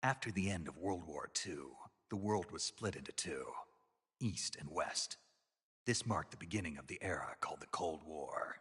After the end of World War II, the world was split into two, East and West. This marked the beginning of the era called the Cold War.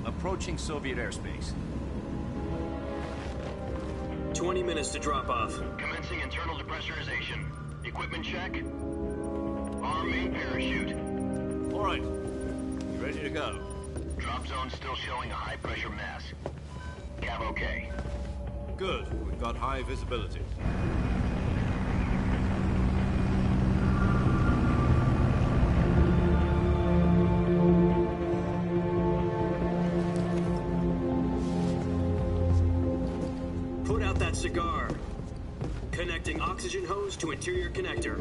Approaching Soviet airspace. 20 minutes to drop off. Commencing internal depressurization. Equipment check. Arm main parachute. All right. You ready to go? Drop zone still showing a high pressure mass. Cav okay. Good. We've got high visibility. Put out that cigar. Connecting oxygen hose to interior connector.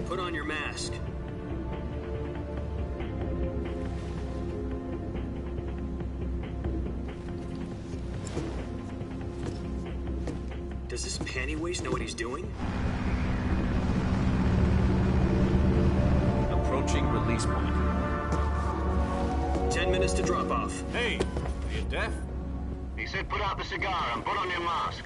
Put on your mask. Does this panty waste know what he's doing? Approaching release point. 10 minutes to drop off. Hey, are you deaf? He said put out the cigar and put on your mask.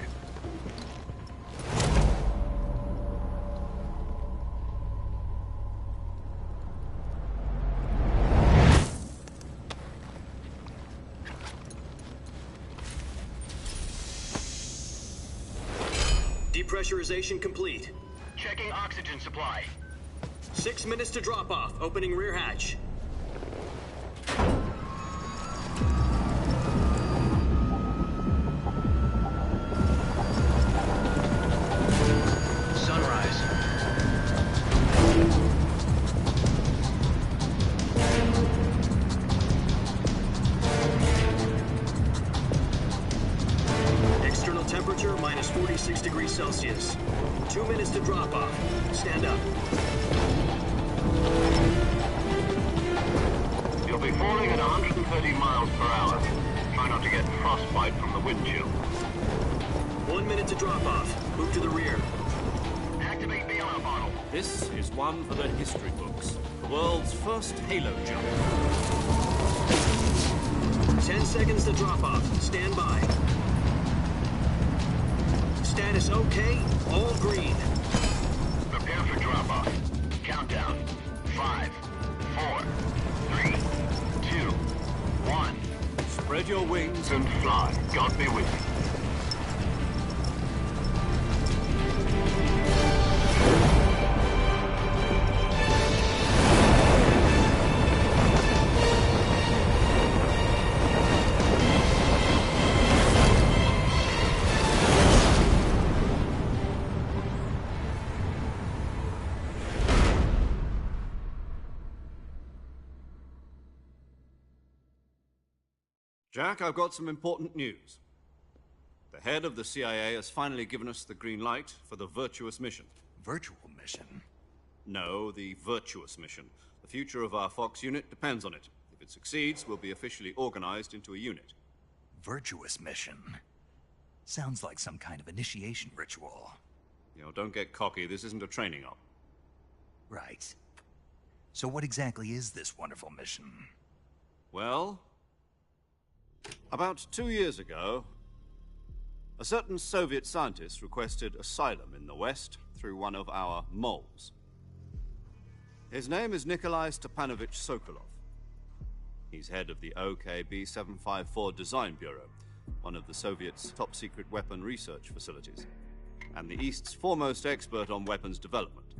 Depressurization complete. Checking oxygen supply. 6 minutes to drop off. Opening rear hatch. Sunrise. External temperature minus 46 degrees Celsius. 2 minutes to drop off. Stand up. You'll be falling at 130 miles per hour. Try not to get frostbite from the wind chill. 1 minute to drop off. Move to the rear. Activate bailout bottle. This is one for the history books. The world's first halo jump. 10 seconds to drop off. Stand by. Status okay. All green. Prepare for drop-off. Countdown. 5, 4, 3, 2, 1. Spread your wings And fly. God be with you. Jack, I've got some important news. The head of the CIA has finally given us the green light for the Virtuous mission. Virtual mission? No, the Virtuous mission. The future of our Fox unit depends on it. If it succeeds, we'll be officially organized into a unit. Virtuous mission? Sounds like some kind of initiation ritual. You know, don't get cocky. This isn't a training op. Right. So what exactly is this wonderful mission? Well, about 2 years ago, a certain Soviet scientist requested asylum in the West through one of our moles. His name is Nikolai Stepanovich Sokolov. He's head of the OKB-754 Design Bureau, one of the Soviets' top-secret weapon research facilities, and the East's foremost expert on weapons development.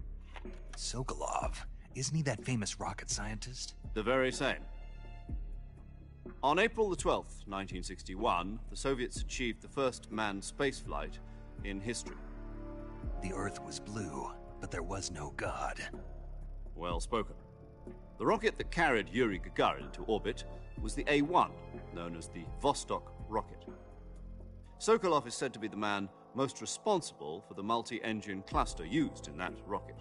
Sokolov? Isn't he that famous rocket scientist? The very same. On April the 12th, 1961, the Soviets achieved the first manned spaceflight in history. The Earth was blue, but there was no God. Well spoken. The rocket that carried Yuri Gagarin into orbit was the A-1, known as the Vostok rocket. Sokolov is said to be the man most responsible for the multi-engine cluster used in that rocket.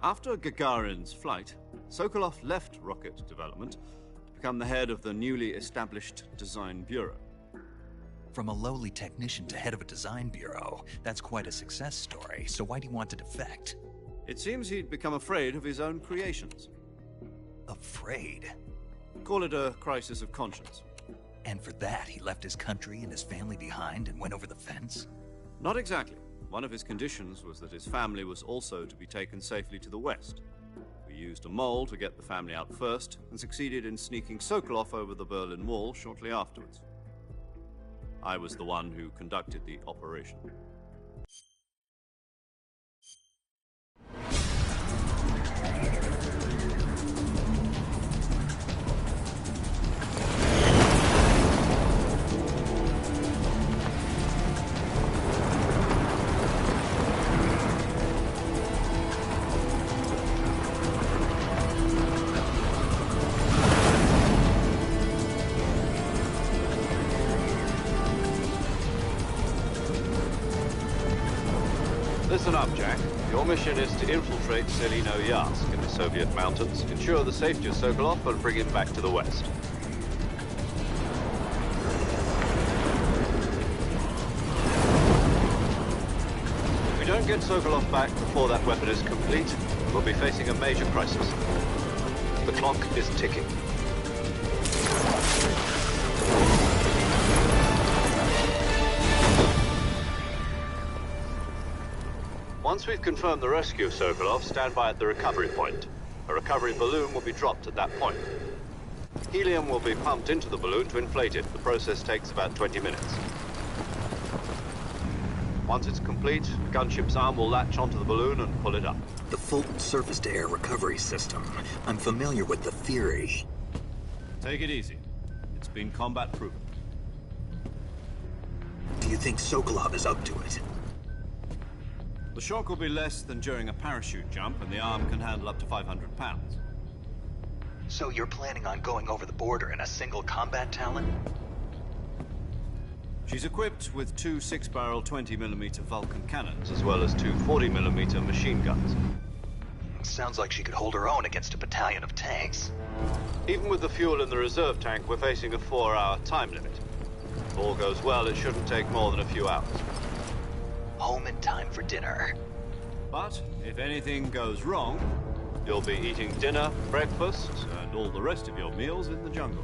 After Gagarin's flight, Sokolov left rocket development to become the head of the newly established Design Bureau. From a lowly technician to head of a design bureau, that's quite a success story, so why do you want to defect? It seems he'd become afraid of his own creations. Afraid? Call it a crisis of conscience. And for that, he left his country and his family behind and went over the fence? Not exactly. One of his conditions was that his family was also to be taken safely to the west. We used a mole to get the family out first, and succeeded in sneaking Sokolov over the Berlin Wall shortly afterwards. I was the one who conducted the operation. Listen up, Jack. Your mission is to infiltrate Selino-Yarsk in the Soviet mountains, ensure the safety of Sokolov, and bring him back to the west. If we don't get Sokolov back before that weapon is complete, we'll be facing a major crisis. The clock is ticking. Once we've confirmed the rescue of Sokolov, stand by at the recovery point. A recovery balloon will be dropped at that point. Helium will be pumped into the balloon to inflate it. The process takes about 20 minutes. Once it's complete, the gunship's arm will latch onto the balloon and pull it up. The Fulton surface-to-air recovery system. I'm familiar with the theory. Take it easy. It's been combat-proven. Do you think Sokolov is up to it? The shock will be less than during a parachute jump, and the arm can handle up to 500 pounds. So you're planning on going over the border in a single combat Talon? She's equipped with two 6-barrel 20mm Vulcan cannons, as well as two 40mm machine guns. Sounds like she could hold her own against a battalion of tanks. Even with the fuel in the reserve tank, we're facing a 4-hour time limit. If all goes well, it shouldn't take more than a few hours. Home in time for dinner. But if anything goes wrong, you'll be eating dinner, breakfast, and all the rest of your meals in the jungle.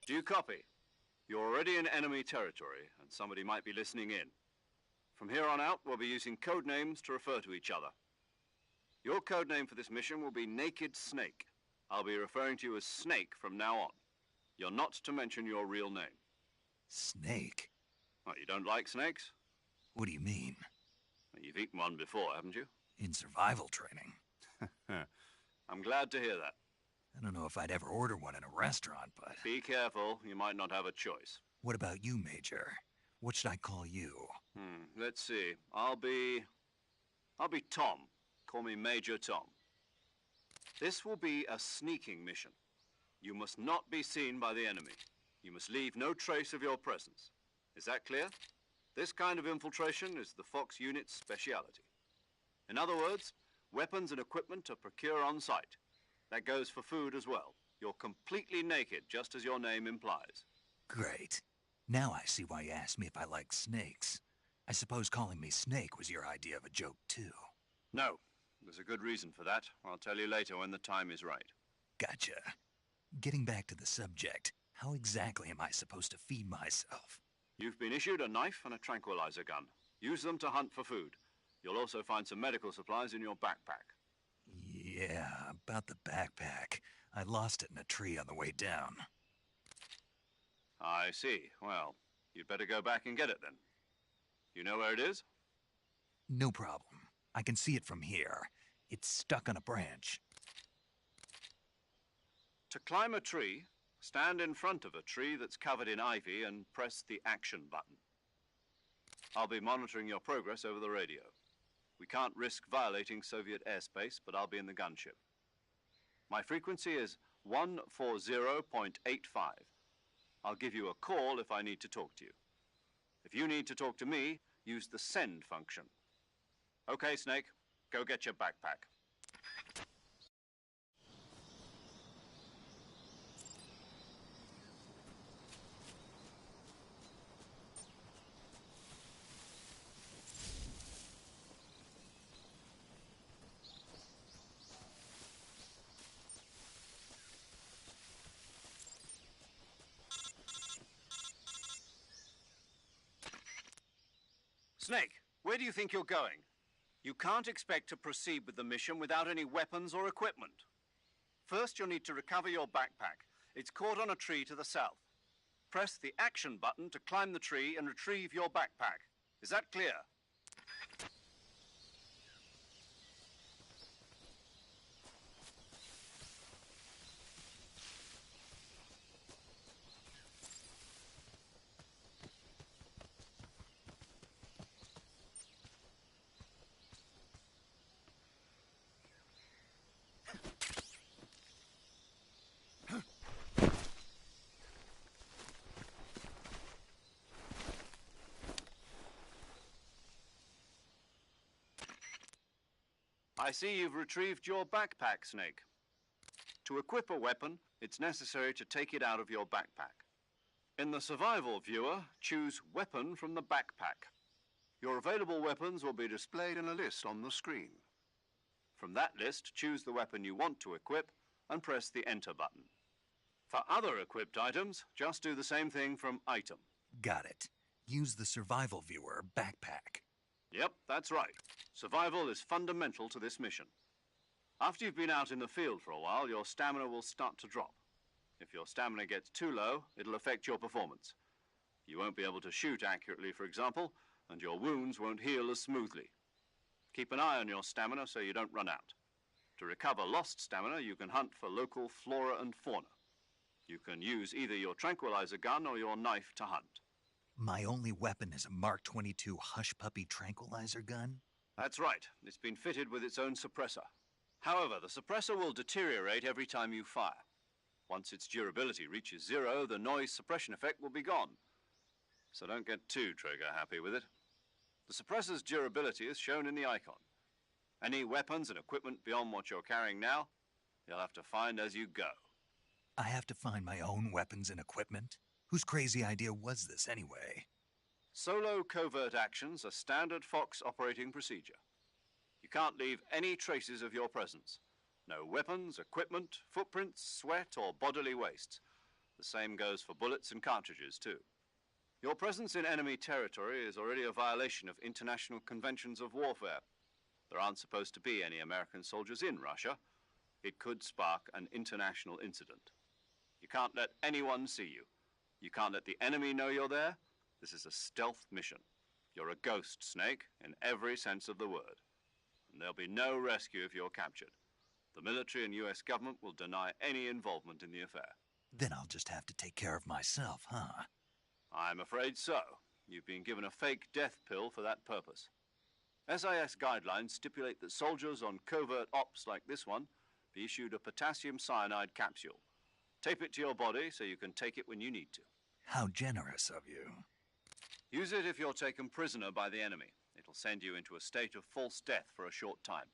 Do you copy? You're already in enemy territory, and somebody might be listening in. From here on out, we'll be using code names to refer to each other. Your code name for this mission will be Naked Snake. I'll be referring to you as Snake from now on. You're not to mention your real name. Snake? What, you don't like snakes? What do you mean? You've eaten one before, haven't you? In survival training? I'm glad to hear that. I don't know if I'd ever order one in a restaurant, but... Be careful, you might not have a choice. What about you, Major? What should I call you? Let's see. I'll be Tom. Call me Major Tom. This will be a sneaking mission. You must not be seen by the enemy. You must leave no trace of your presence. Is that clear? This kind of infiltration is the Fox unit's speciality. In other words, weapons and equipment are procured on site. That goes for food as well. You're completely naked, just as your name implies. Great. Now I see why you asked me if I like snakes. I suppose calling me Snake was your idea of a joke, too. No. There's a good reason for that. I'll tell you later when the time is right. Gotcha. Getting back to the subject, how exactly am I supposed to feed myself? You've been issued a knife and a tranquilizer gun. Use them to hunt for food. You'll also find some medical supplies in your backpack. Yeah, about the backpack. I lost it in a tree on the way down. I see. Well, you'd better go back and get it then. You know where it is? No problem. I can see it from here. It's stuck on a branch. To climb a tree, stand in front of a tree that's covered in ivy and press the action button. I'll be monitoring your progress over the radio. We can't risk violating Soviet airspace, but I'll be in the gunship. My frequency is 140.85. I'll give you a call if I need to talk to you. If you need to talk to me, use the send function. Okay, Snake, go get your backpack. Snake, where do you think you're going? You can't expect to proceed with the mission without any weapons or equipment. First, you'll need to recover your backpack. It's caught on a tree to the south. Press the action button to climb the tree and retrieve your backpack. Is that clear? I see you've retrieved your backpack, Snake. To equip a weapon, it's necessary to take it out of your backpack. In the survival viewer, choose Weapon from the backpack. Your available weapons will be displayed in a list on the screen. From that list, choose the weapon you want to equip and press the Enter button. For other equipped items, just do the same thing from Item. Got it. Use the survival viewer backpack. Yep, that's right. Survival is fundamental to this mission. After you've been out in the field for a while, your stamina will start to drop. If your stamina gets too low, it'll affect your performance. You won't be able to shoot accurately, for example, and your wounds won't heal as smoothly. Keep an eye on your stamina so you don't run out. To recover lost stamina, you can hunt for local flora and fauna. You can use either your tranquilizer gun or your knife to hunt. My only weapon is a Mark 22 Hush Puppy tranquilizer gun? That's right. It's been fitted with its own suppressor. However, the suppressor will deteriorate every time you fire. Once its durability reaches 0, the noise suppression effect will be gone. So don't get too trigger-happy with it. The suppressor's durability is shown in the icon. Any weapons and equipment beyond what you're carrying now, you'll have to find as you go. I have to find my own weapons and equipment? Whose crazy idea was this, anyway? Solo covert actions are standard Fox operating procedure. You can't leave any traces of your presence. No weapons, equipment, footprints, sweat, or bodily waste. The same goes for bullets and cartridges, too. Your presence in enemy territory is already a violation of international conventions of warfare. There aren't supposed to be any American soldiers in Russia. It could spark an international incident. You can't let anyone see you. You can't let the enemy know you're there. This is a stealth mission. You're a ghost, Snake, in every sense of the word. And there'll be no rescue if you're captured. The military and U.S. government will deny any involvement in the affair. Then I'll just have to take care of myself, huh? I'm afraid so. You've been given a fake death pill for that purpose. SIS guidelines stipulate that soldiers on covert ops like this one be issued a potassium cyanide capsule. Tape it to your body so you can take it when you need to. How generous of you. Use it if you're taken prisoner by the enemy. It'll send you into a state of false death for a short time.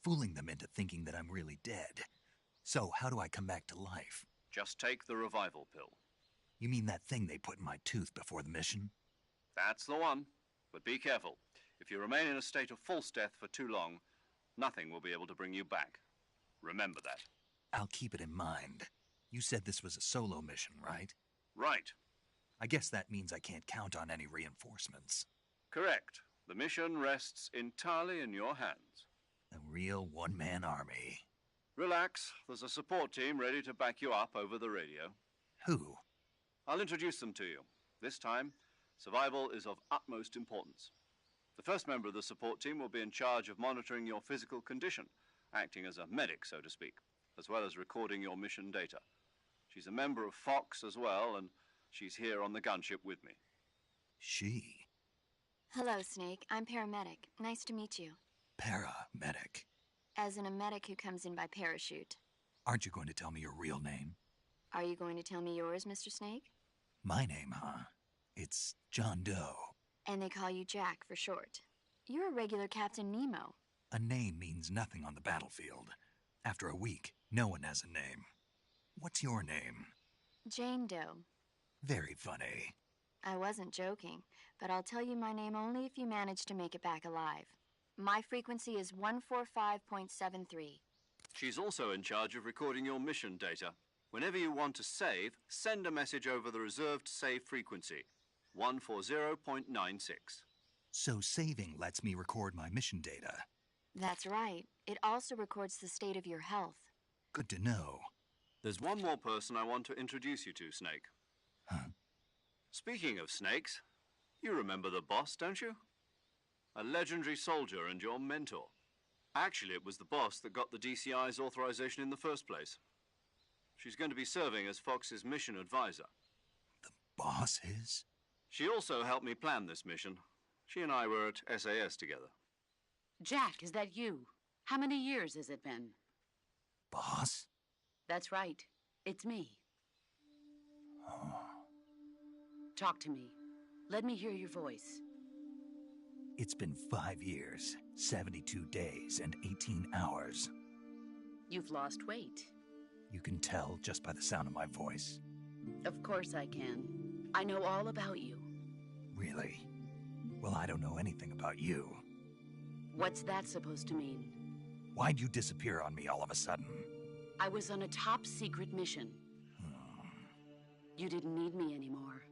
Fooling them into thinking that I'm really dead. So how do I come back to life? Just take the revival pill. You mean that thing they put in my tooth before the mission? That's the one. But be careful. If you remain in a state of false death for too long, nothing will be able to bring you back. Remember that. I'll keep it in mind. You said this was a solo mission, right? Right. I guess that means I can't count on any reinforcements. Correct. The mission rests entirely in your hands. A real one-man army. Relax. There's a support team ready to back you up over the radio. Who? I'll introduce them to you. This time, survival is of utmost importance. The first member of the support team will be in charge of monitoring your physical condition, acting as a medic, so to speak, as well as recording your mission data. She's a member of Fox as well, and she's here on the gunship with me. She? Hello, Snake. I'm paramedic. Nice to meet you. Paramedic. As in a medic who comes in by parachute. Aren't you going to tell me your real name? Are you going to tell me yours, Mr. Snake? My name, huh? It's John Doe. And they call you Jack for short. You're a regular Captain Nemo. A name means nothing on the battlefield. After a week, no one has a name. What's your name? Jane Doe. Very funny. I wasn't joking, but I'll tell you my name only if you manage to make it back alive. My frequency is 145.73. She's also in charge of recording your mission data. Whenever you want to save, send a message over the reserved save frequency, 140.96. So saving lets me record my mission data. That's right. It also records the state of your health. Good to know. There's one more person I want to introduce you to, Snake. Huh? Speaking of snakes, you remember the boss, don't you? A legendary soldier and your mentor. Actually, it was the boss that got the DCI's authorization in the first place. She's going to be serving as Fox's mission advisor. The boss is? She also helped me plan this mission. She and I were at SAS together. Jack, is that you? How many years has it been? Boss? That's right. It's me. Talk to me. Let me hear your voice. It's been 5 years, 72 days, and 18 hours. You've lost weight. You can tell just by the sound of my voice. Of course I can. I know all about you. Really? Well, I don't know anything about you. What's that supposed to mean? Why'd you disappear on me all of a sudden? I was on a top-secret mission. You didn't need me anymore.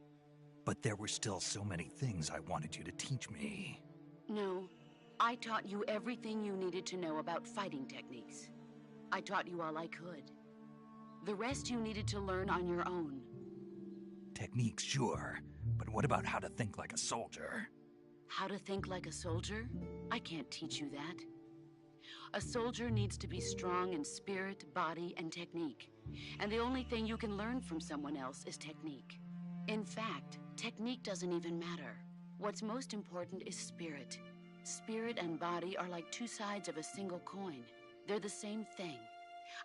But there were still so many things I wanted you to teach me. No, I taught you everything you needed to know about fighting techniques. I taught you all I could. The rest you needed to learn on your own. Techniques, sure. But what about how to think like a soldier? How to think like a soldier? I can't teach you that. A soldier needs to be strong in spirit, body, and technique. And the only thing you can learn from someone else is technique. In fact, technique doesn't even matter. What's most important is spirit. Spirit and body are like two sides of a single coin. They're the same thing.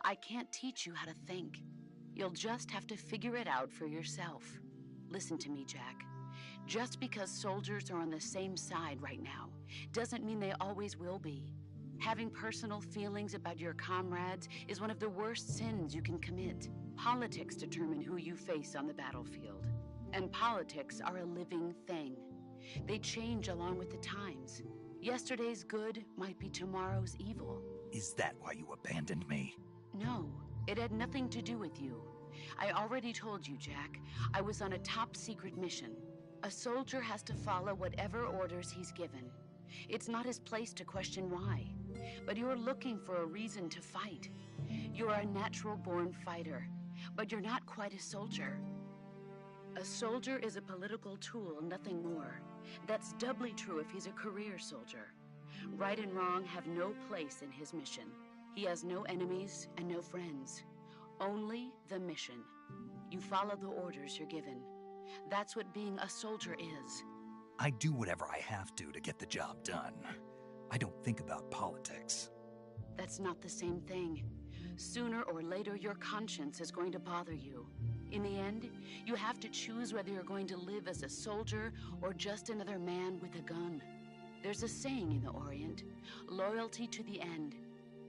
I can't teach you how to think. You'll just have to figure it out for yourself. Listen to me, Jack. Just because soldiers are on the same side right now doesn't mean they always will be. Having personal feelings about your comrades is one of the worst sins you can commit. Politics determine who you face on the battlefield. And politics are a living thing. They change along with the times. Yesterday's good might be tomorrow's evil. Is that why you abandoned me? No, it had nothing to do with you. I already told you, Jack. I was on a top-secret mission. A soldier has to follow whatever orders he's given. It's not his place to question why. But you're looking for a reason to fight. You're a natural-born fighter, but you're not quite a soldier. A soldier is a political tool, nothing more. That's doubly true if he's a career soldier. Right and wrong have no place in his mission. He has no enemies and no friends. Only the mission. You follow the orders you're given. That's what being a soldier is. I do whatever I have to get the job done. I don't think about politics. That's not the same thing. Sooner or later, your conscience is going to bother you. In the end, you have to choose whether you're going to live as a soldier or just another man with a gun. There's a saying in the Orient, loyalty to the end.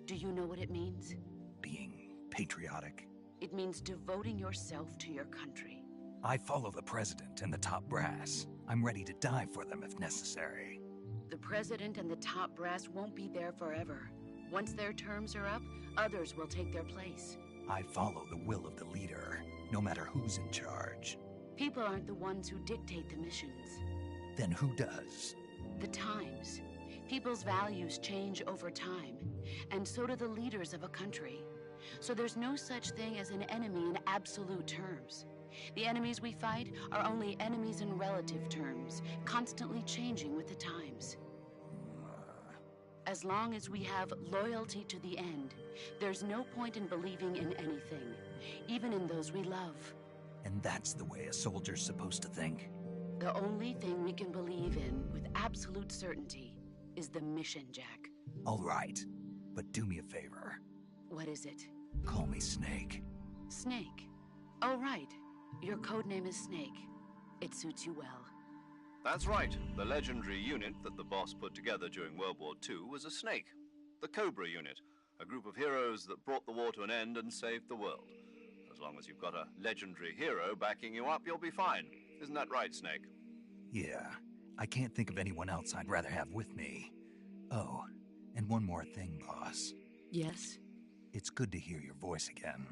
Do you know what it means? Being patriotic. It means devoting yourself to your country. I follow the president and the top brass. I'm ready to die for them if necessary. The president and the top brass won't be there forever. Once their terms are up, others will take their place. I follow the will of the leader, no matter who's in charge. People aren't the ones who dictate the missions. Then who does? The times. People's values change over time, and so do the leaders of a country. So there's no such thing as an enemy in absolute terms. The enemies we fight are only enemies in relative terms, constantly changing with the times. As long as we have loyalty to the end, there's no point in believing in anything, even in those we love. And that's the way a soldier's supposed to think? The only thing we can believe in with absolute certainty is the mission, Jack. All right, but do me a favor. What is it? Call me Snake. Snake? Oh, right. Your codename is Snake. It suits you well. That's right. The legendary unit that the boss put together during World War II was a snake. The Cobra unit, a group of heroes that brought the war to an end and saved the world. As long as you've got a legendary hero backing you up, you'll be fine. Isn't that right, Snake? Yeah, I can't think of anyone else I'd rather have with me. Oh, and one more thing, boss. Yes? It's good to hear your voice again.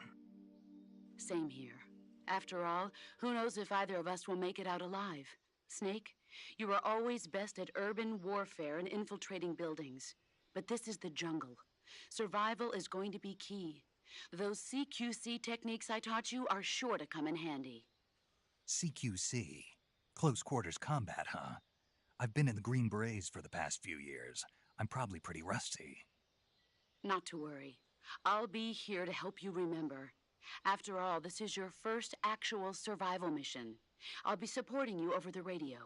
Same here. After all, who knows if either of us will make it out alive? Snake, you are always best at urban warfare and infiltrating buildings. But this is the jungle. Survival is going to be key. Those CQC techniques I taught you are sure to come in handy. CQC? Close quarters combat, huh? I've been in the Green Berets for the past few years. I'm probably pretty rusty. Not to worry. I'll be here to help you remember. After all, this is your first actual survival mission. I'll be supporting you over the radio.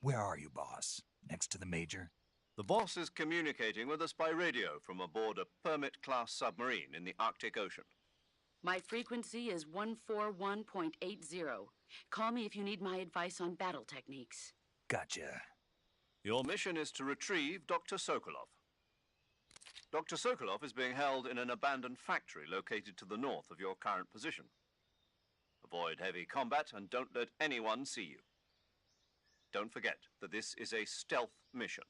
Where are you, boss? Next to the Major? The boss is communicating with us by radio from aboard a Permit-class submarine in the Arctic Ocean. My frequency is 141.80. Call me if you need my advice on battle techniques. Gotcha. Your mission is to retrieve Dr. Sokolov. Dr. Sokolov is being held in an abandoned factory located to the north of your current position. Avoid heavy combat and don't let anyone see you. Don't forget that this is a stealth mission.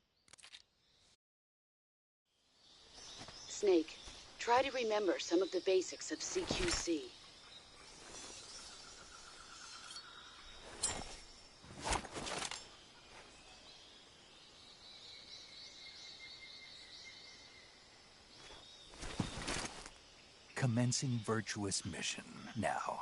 Snake, try to remember some of the basics of CQC. Commencing virtuous mission now.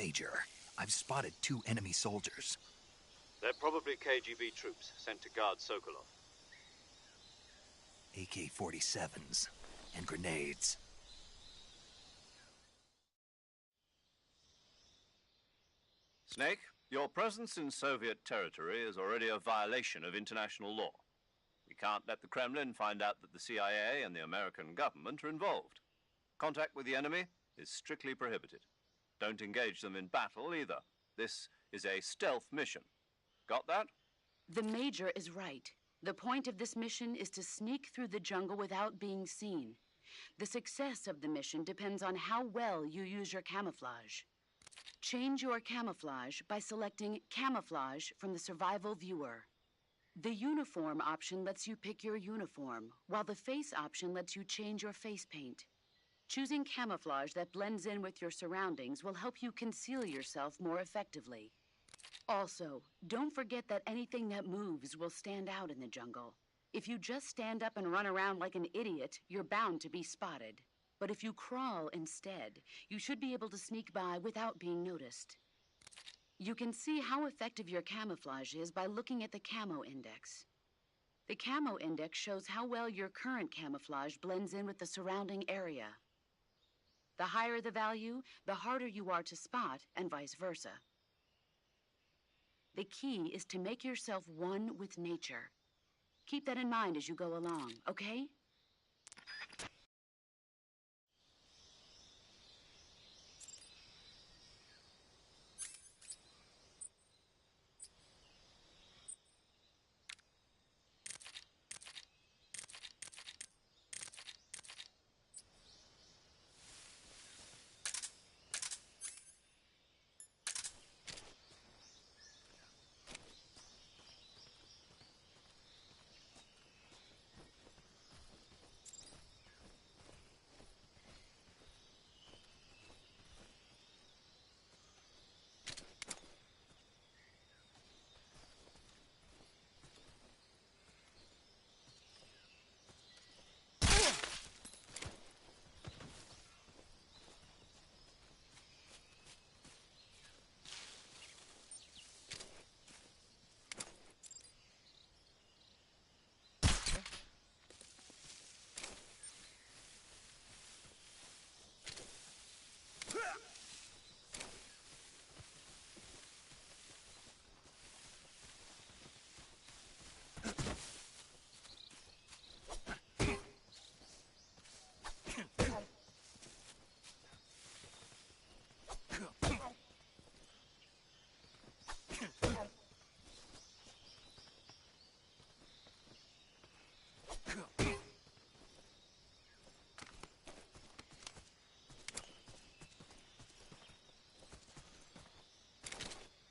Major, I've spotted 2 enemy soldiers. They're probably KGB troops sent to guard Sokolov. AK-47s and grenades. Snake, your presence in Soviet territory is already a violation of international law. We can't let the Kremlin find out that the CIA and the American government are involved. Contact with the enemy is strictly prohibited. Don't engage them in battle either. This is a stealth mission. Got that? The Major is right. The point of this mission is to sneak through the jungle without being seen. The success of the mission depends on how well you use your camouflage. Change your camouflage by selecting Camouflage from the Survival Viewer. The Uniform option lets you pick your uniform, while the Face option lets you change your face paint. Choosing camouflage that blends in with your surroundings will help you conceal yourself more effectively. Also, don't forget that anything that moves will stand out in the jungle. If you just stand up and run around like an idiot, you're bound to be spotted. But if you crawl instead, you should be able to sneak by without being noticed. You can see how effective your camouflage is by looking at the Camo Index. The Camo Index shows how well your current camouflage blends in with the surrounding area. The higher the value, the harder you are to spot, and vice versa. The key is to make yourself one with nature. Keep that in mind as you go along, okay?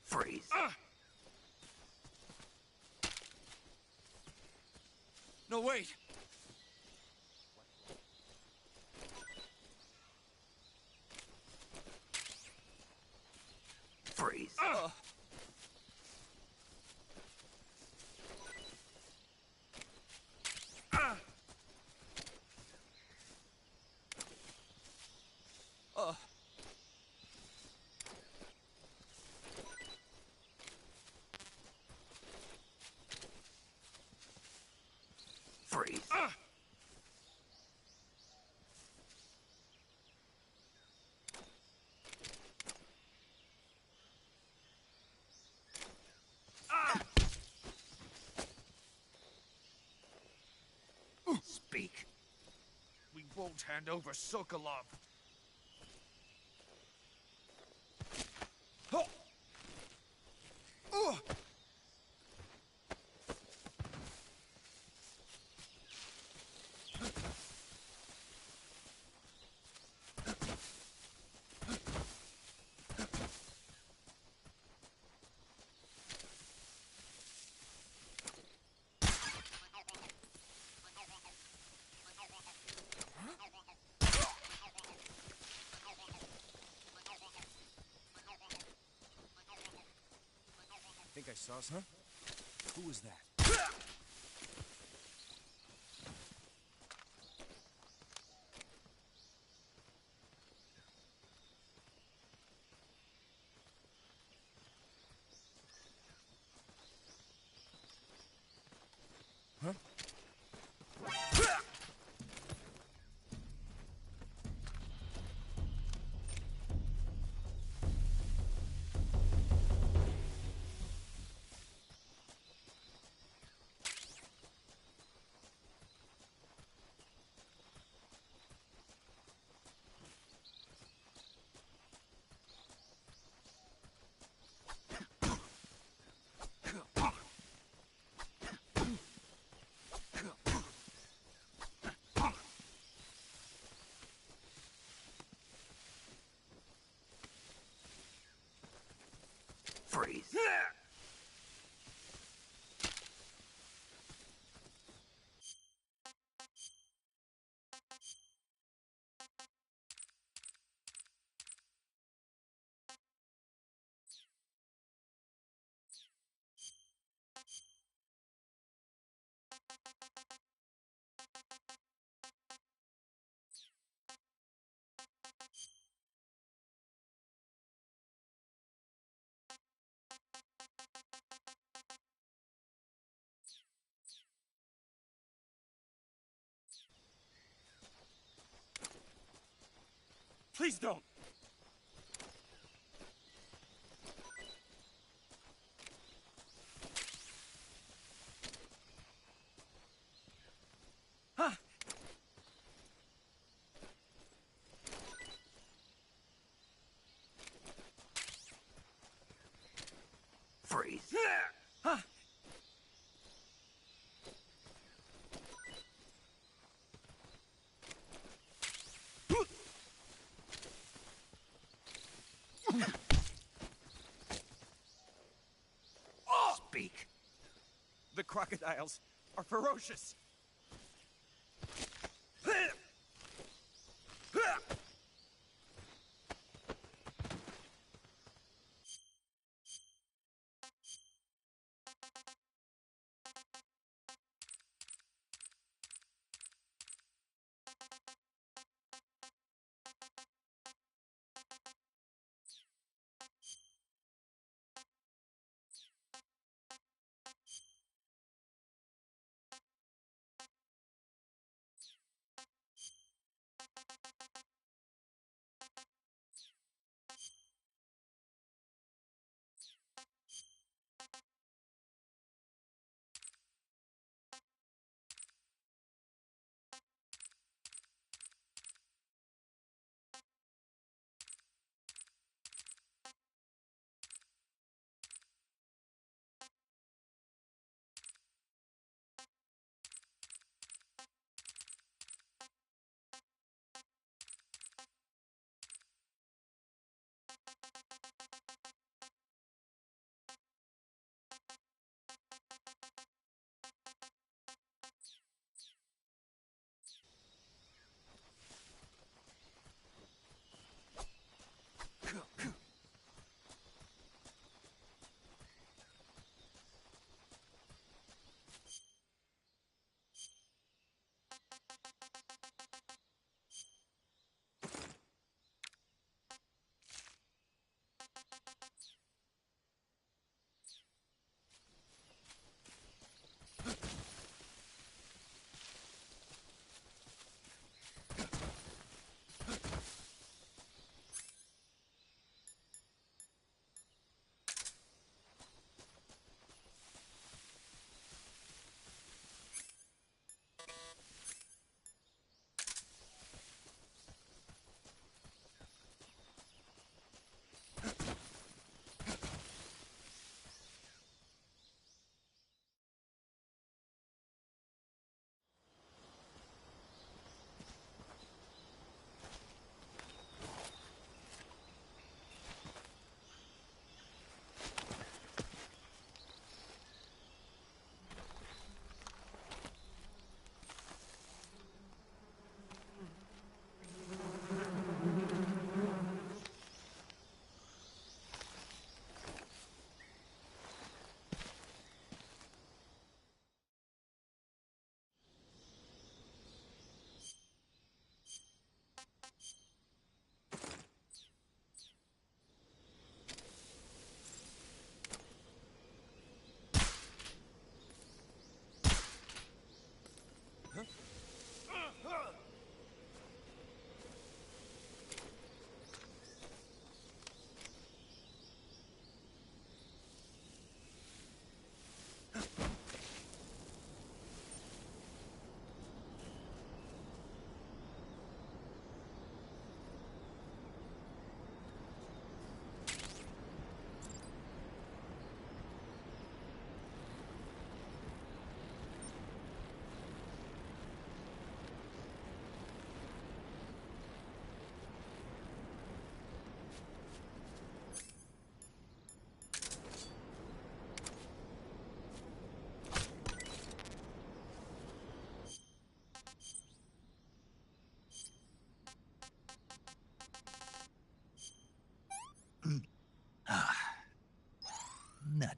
Freeze. No, wait! Freeze. Freeze. Speak. We won't hand over Sokolov. Huh. Think I saw some? Who was that? Huh? Freeze. Please don't! Huh? Freeze. Huh? Speak. The crocodiles are ferocious.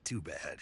too bad.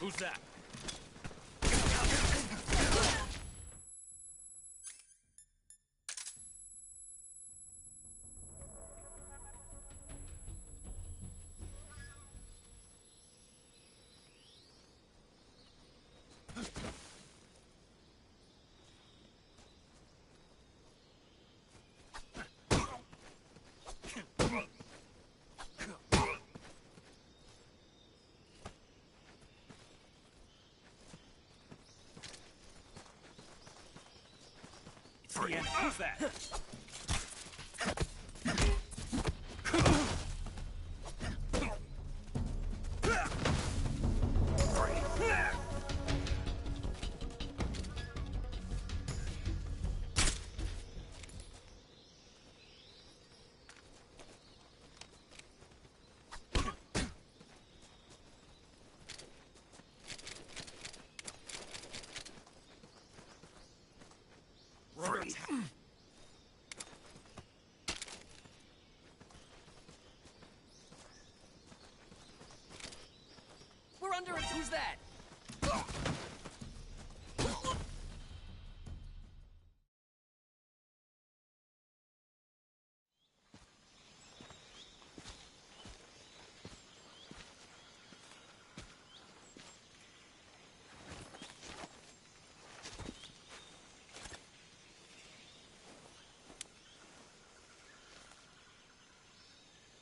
Who's that? Yeah, who's that? We're under it. Who's that?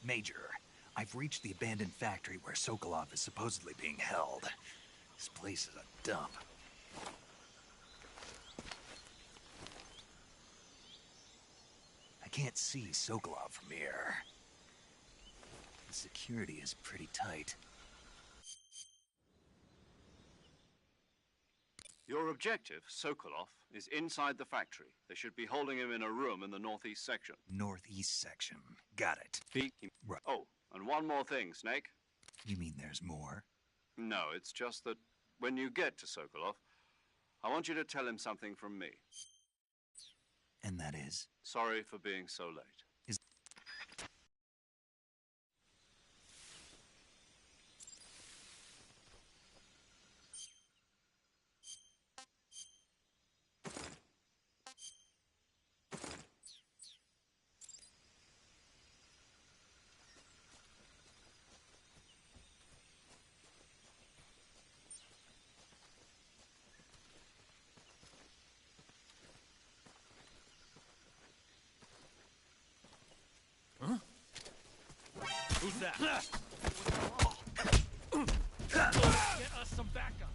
Major, I've reached the abandoned factory where Sokolov is supposedly being held. This place is a dump. I can't see Sokolov from here. The security is pretty tight. Your objective, Sokolov, is inside the factory. They should be holding him in a room in the northeast section. Northeast section. Got it. Right. Oh, and one more thing, Snake. You mean there's more? No, it's just that when you get to Sokolov, I want you to tell him something from me. And that is? Sorry for being so late. Who's that? Get us some backup.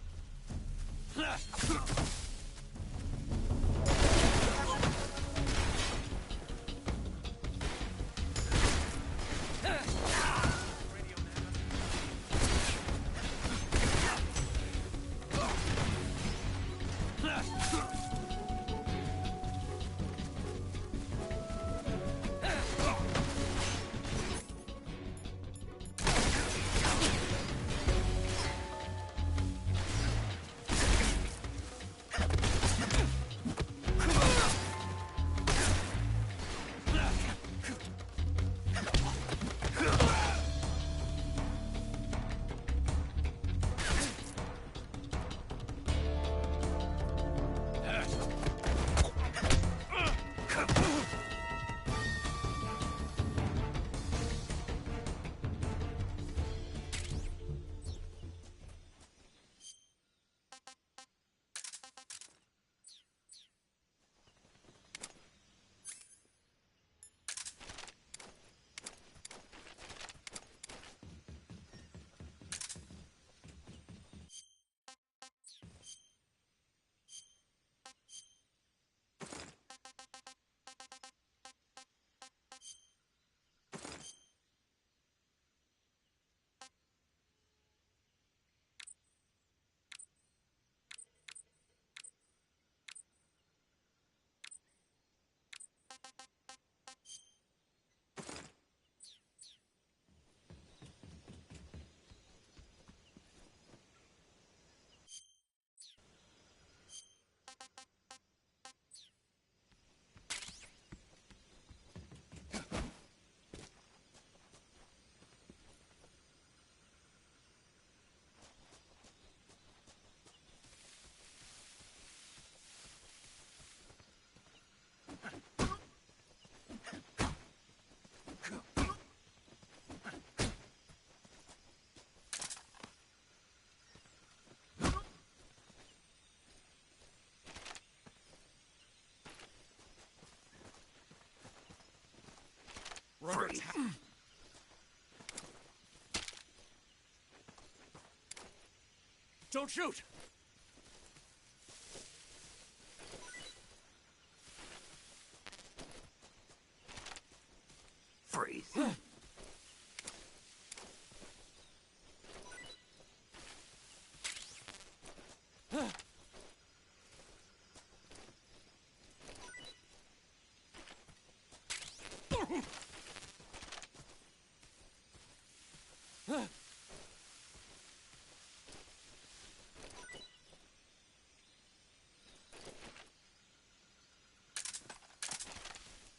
We're under attack. Don't shoot! Freeze.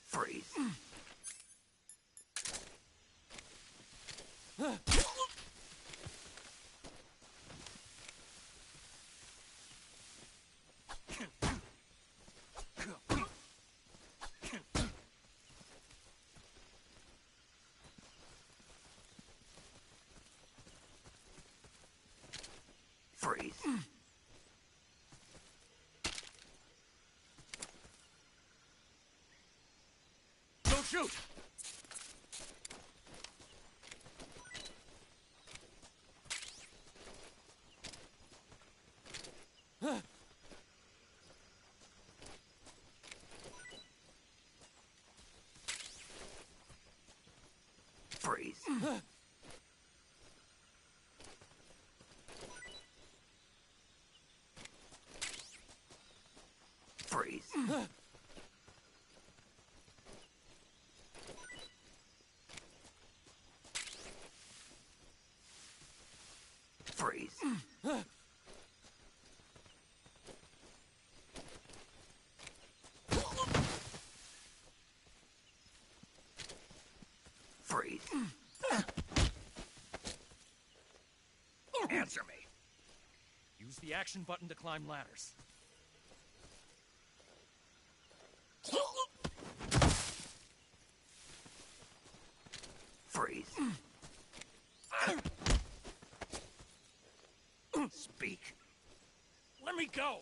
Freeze. Freeze. Don't shoot! Freeze. Freeze. Freeze. Freeze. Answer me. Use the action button to climb ladders. Freeze. Speak. Let me go!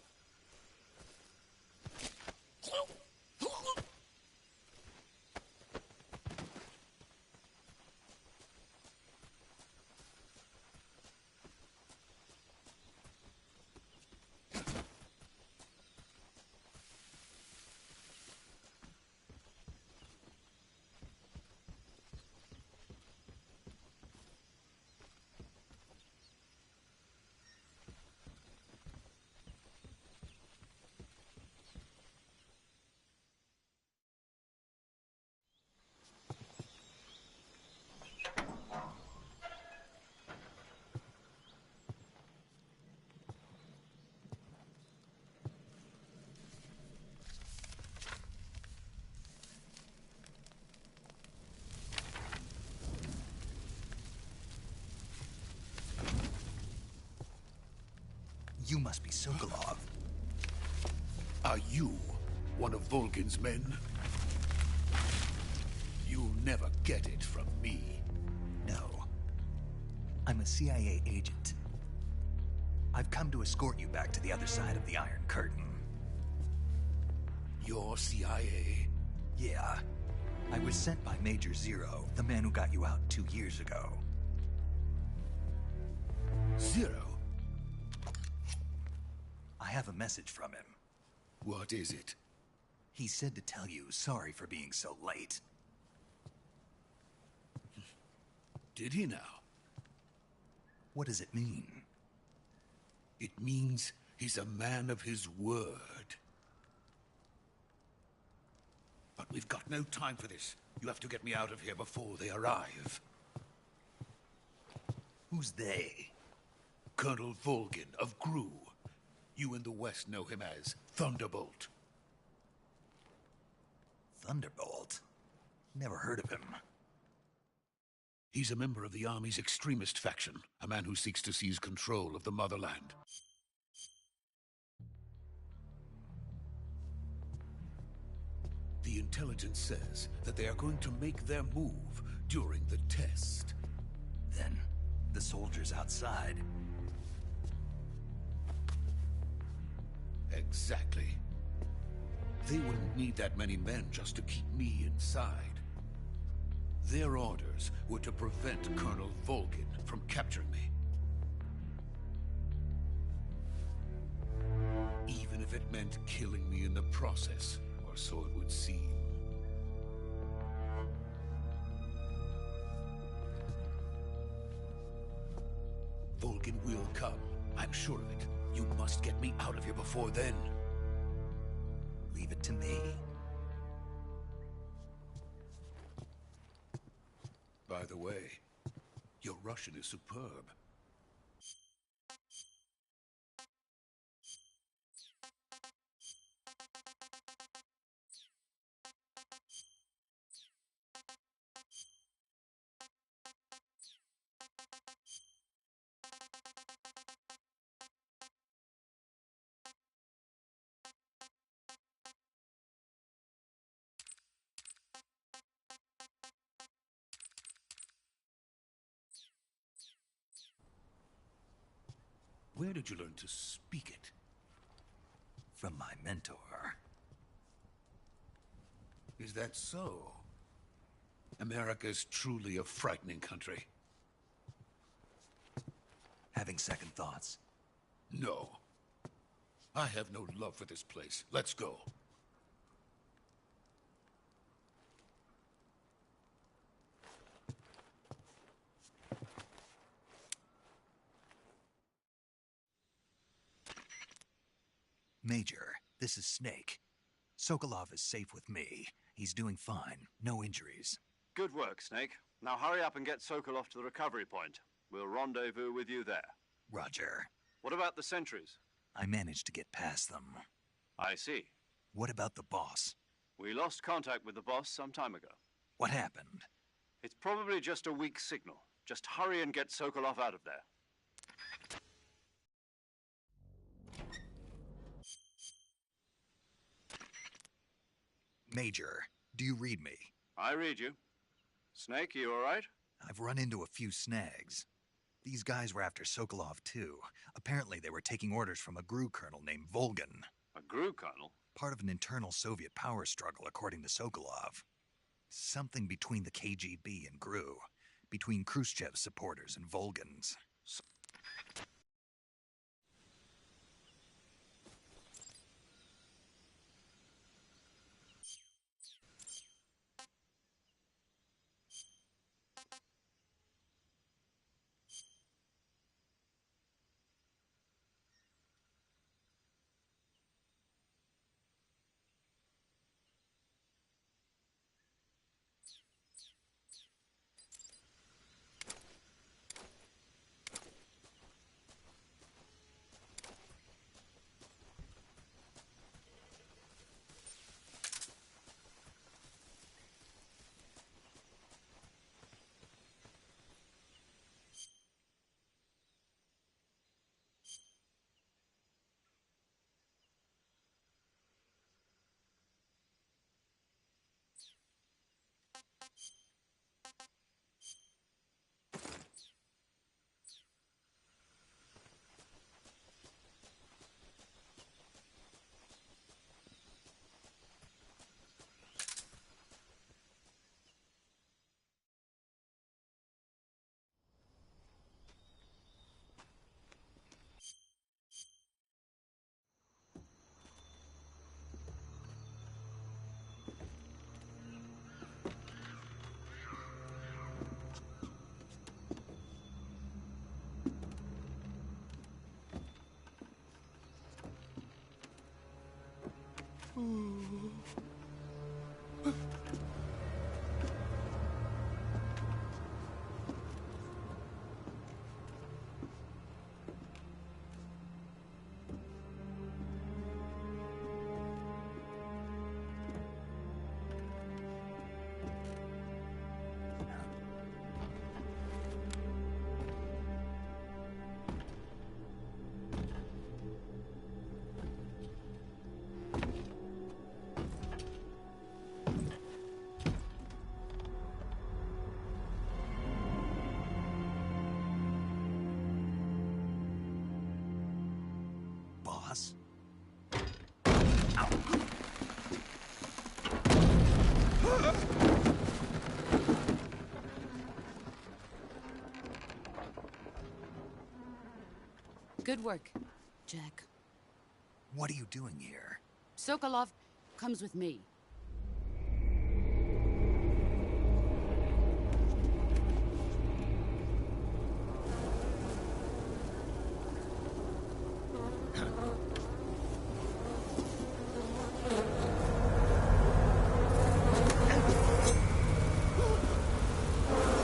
You must be Sokolov. Are you one of Volgin's men? You'll never get it from me. No. I'm a CIA agent. I've come to escort you back to the other side of the Iron Curtain. You're CIA? Yeah. I was sent by Major Zero, the man who got you out 2 years ago. Zero? I have a message from him. What is it? He said to tell you sorry for being so late. Did he now? What does it mean? It means he's a man of his word. But we've got no time for this. You have to get me out of here before they arrive. Who's they? Colonel Volgin of GRU. You in the West know him as Thunderbolt. Thunderbolt? Never heard of him. He's a member of the Army's extremist faction, a man who seeks to seize control of the motherland. The intelligence says that they are going to make their move during the test. Then, the soldiers outside. Exactly. They wouldn't need that many men just to keep me inside. Their orders were to prevent Colonel Volgin from capturing me. Even if it meant killing me in the process, or so it would seem. Volgin will come. I'm sure of it. You must get me out of here before then. Leave it to me. By the way, your Russian is superb. Where did you learn to speak it? From my mentor. Is that so? America's truly a frightening country. Having second thoughts? No. I have no love for this place. Let's go. Major, this is Snake. Sokolov is safe with me. He's doing fine. No injuries. Good work, Snake. Now hurry up and get Sokolov to the recovery point. We'll rendezvous with you there. Roger. What about the sentries? I managed to get past them. I see. What about the boss? We lost contact with the boss some time ago. What happened? It's probably just a weak signal. Just hurry and get Sokolov out of there. Major, do you read me? I read you. Snake, you all right? I've run into a few snags. These guys were after Sokolov, too. Apparently they were taking orders from a GRU colonel named Volgin. A GRU colonel? Part of an internal Soviet power struggle, according to Sokolov. Something between the KGB and GRU. Between Khrushchev's supporters and Volgin's. boss. Good work, Jack. What are you doing here? Sokolov comes with me.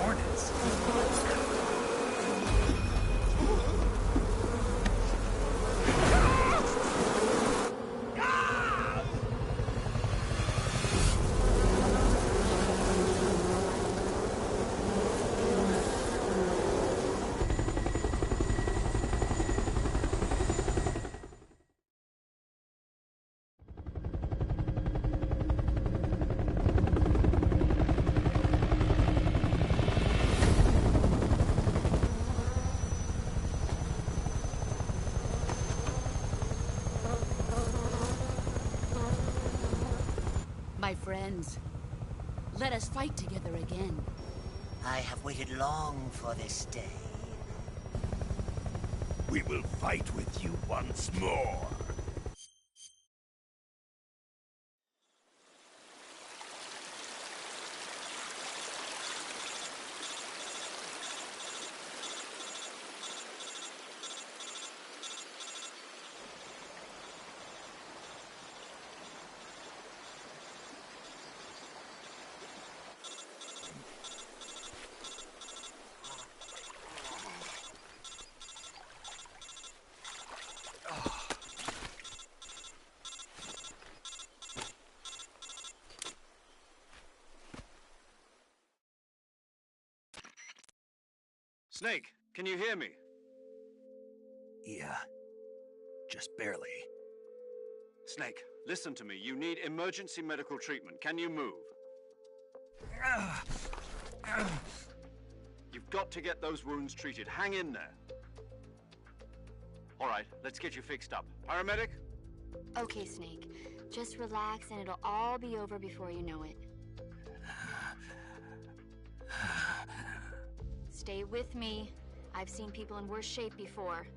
Hornets? My friends, let us fight together again. I have waited long for this day. We will fight with you once more. Snake, can you hear me? Yeah. Just barely. Snake, listen to me. You need emergency medical treatment. Can you move? You've got to get those wounds treated. Hang in there. All right, let's get you fixed up. Paramedic? Okay, Snake. Just relax and it'll all be over before you know it. Stay with me. I've seen people in worse shape before.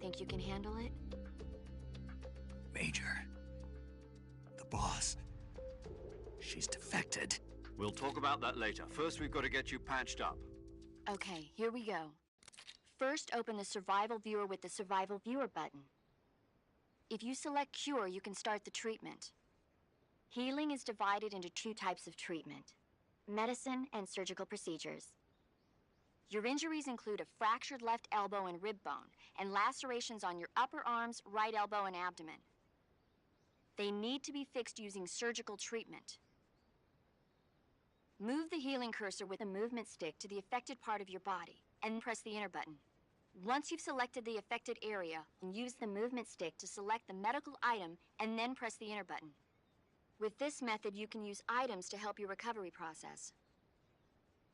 Think you can handle it? Major. The boss. She's defected. We'll talk about that later. First, we've got to get you patched up. Okay, here we go. First, open the Survival Viewer with the Survival Viewer button. If you select Cure, you can start the treatment. Healing is divided into two types of treatment: medicine and surgical procedures. Your injuries include a fractured left elbow and rib bone, and lacerations on your upper arms, right elbow, and abdomen. They need to be fixed using surgical treatment. Move the healing cursor with a movement stick to the affected part of your body, and press the enter button. Once you've selected the affected area, use the movement stick to select the medical item, and then press the enter button. With this method, you can use items to help your recovery process.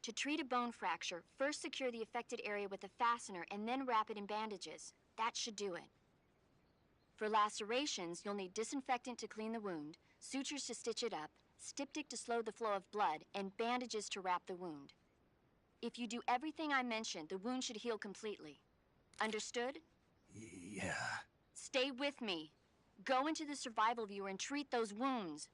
To treat a bone fracture, first secure the affected area with a fastener and then wrap it in bandages. That should do it. For lacerations, you'll need disinfectant to clean the wound, sutures to stitch it up, styptic to slow the flow of blood, and bandages to wrap the wound. If you do everything I mentioned, the wound should heal completely. Understood? Yeah. Stay with me. Go into the Survival Viewer and treat those wounds.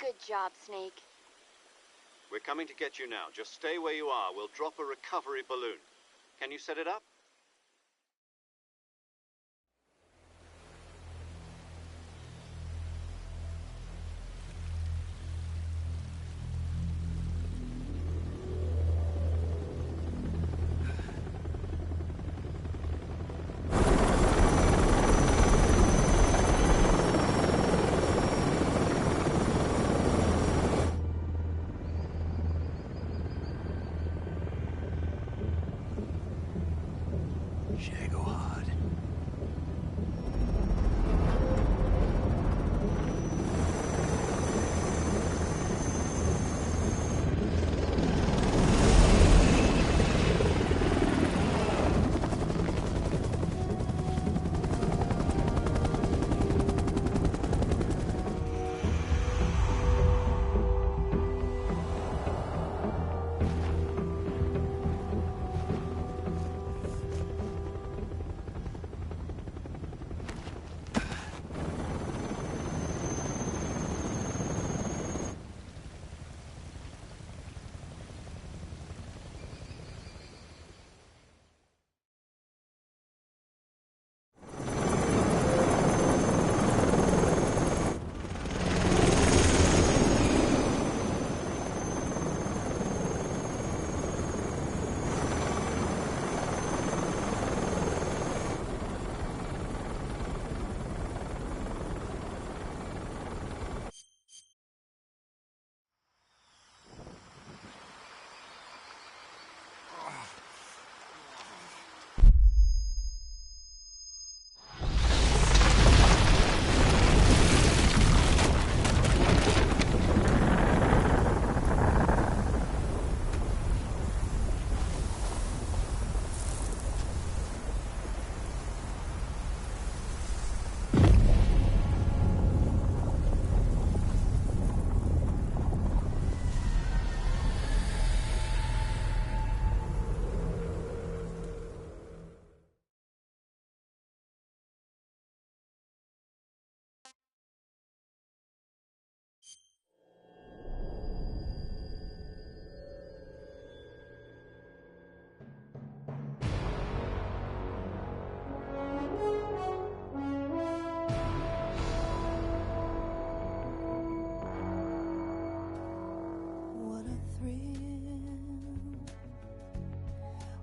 Good job, Snake. We're coming to get you now. Just stay where you are. We'll drop a recovery balloon. Can you set it up? Shagohod.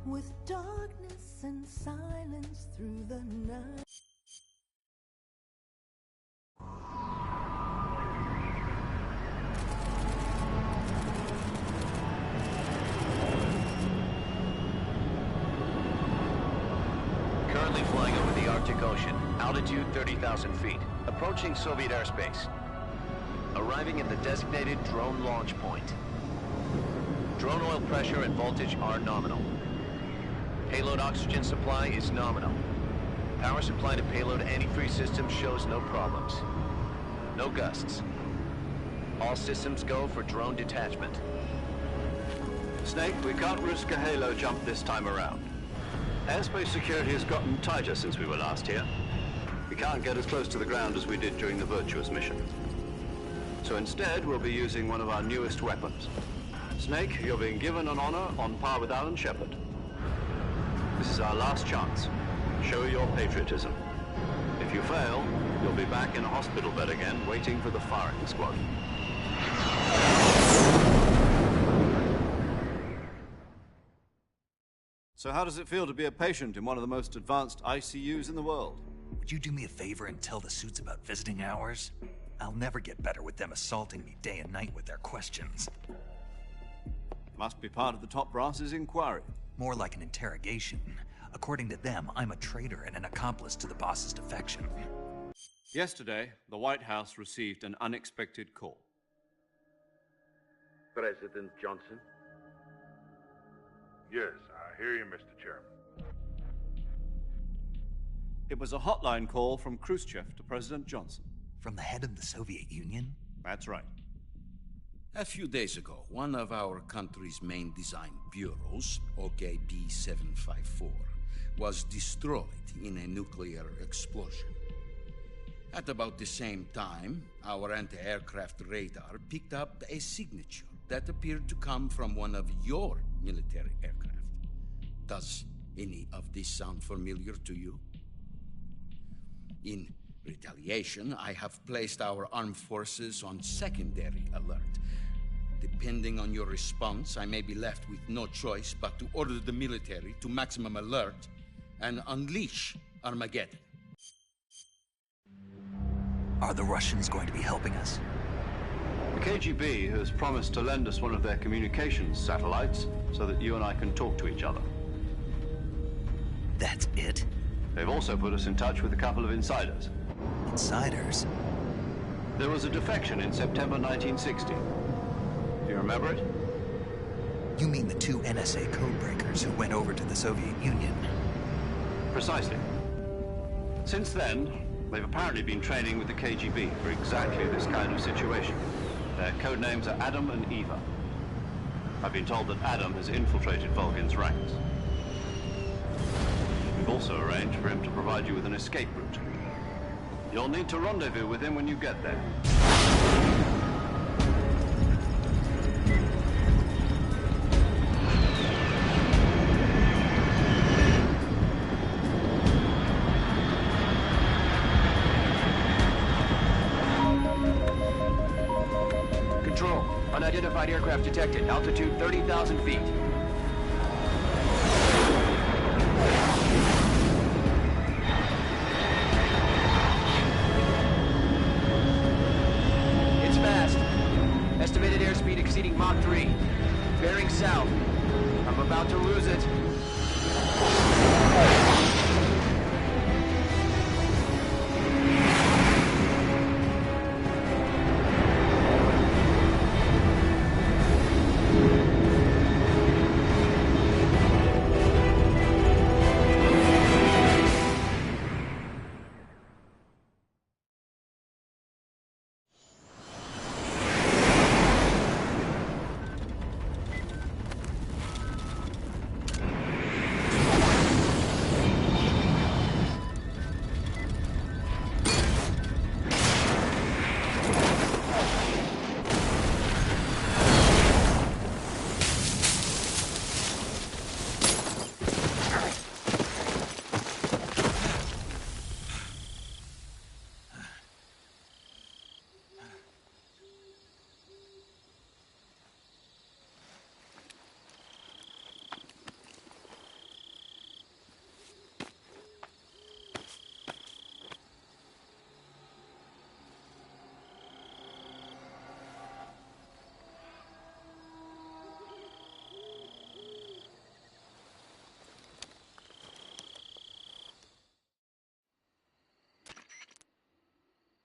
With darkness and silence through the night. Currently flying over the Arctic Ocean, altitude 30,000 feet, approaching Soviet airspace. Arriving at the designated drone launch point. Drone oil pressure and voltage are nominal. Payload oxygen supply is nominal. Power supply to payload antifreeze system shows no problems. No gusts. All systems go for drone detachment. Snake, we can't risk a halo jump this time around. Airspace security has gotten tighter since we were last here. We can't get as close to the ground as we did during the Virtuous mission. So instead, we'll be using one of our newest weapons. Snake, you're being given an honor on par with Alan Shepard. This is our last chance. Show your patriotism. If you fail, you'll be back in a hospital bed again, waiting for the firing squad. So how does it feel to be a patient in one of the most advanced ICUs in the world? Would you do me a favor and tell the suits about visiting hours? I'll never get better with them assaulting me day and night with their questions. Must be part of the top brass's inquiry. More like an interrogation. According to them, I'm a traitor and an accomplice to the boss's defection. Yesterday, the White House received an unexpected call. President Johnson? Yes, I hear you, Mr. Chairman. It was a hotline call from Khrushchev to President Johnson. From the head of the Soviet Union? That's right. A few days ago, one of our country's main design bureaus, OKB 754, was destroyed in a nuclear explosion. At about the same time, our anti-aircraft radar picked up a signature that appeared to come from one of your military aircraft. Does any of this sound familiar to you? In retaliation, I have placed our armed forces on secondary alert. Depending on your response, I may be left with no choice but to order the military to maximum alert and unleash Armageddon. Are the Russians going to be helping us? The KGB has promised to lend us one of their communications satellites so that you and I can talk to each other. That's it? They've also put us in touch with a couple of insiders. Insiders? There was a defection in September 1960. Do you remember it? You mean the two NSA codebreakers who went over to the Soviet Union? Precisely. Since then, they've apparently been training with the KGB for exactly this kind of situation. Their code names are Adam and Eva. I've been told that Adam has infiltrated Volgin's ranks. We've also arranged for him to provide you with an escape route. You'll need to rendezvous with him when you get there. Control, unidentified aircraft detected. Altitude 30,000 feet. It's fast. Estimated airspeed exceeding Mach 3. Bearing south. I'm about to lose it.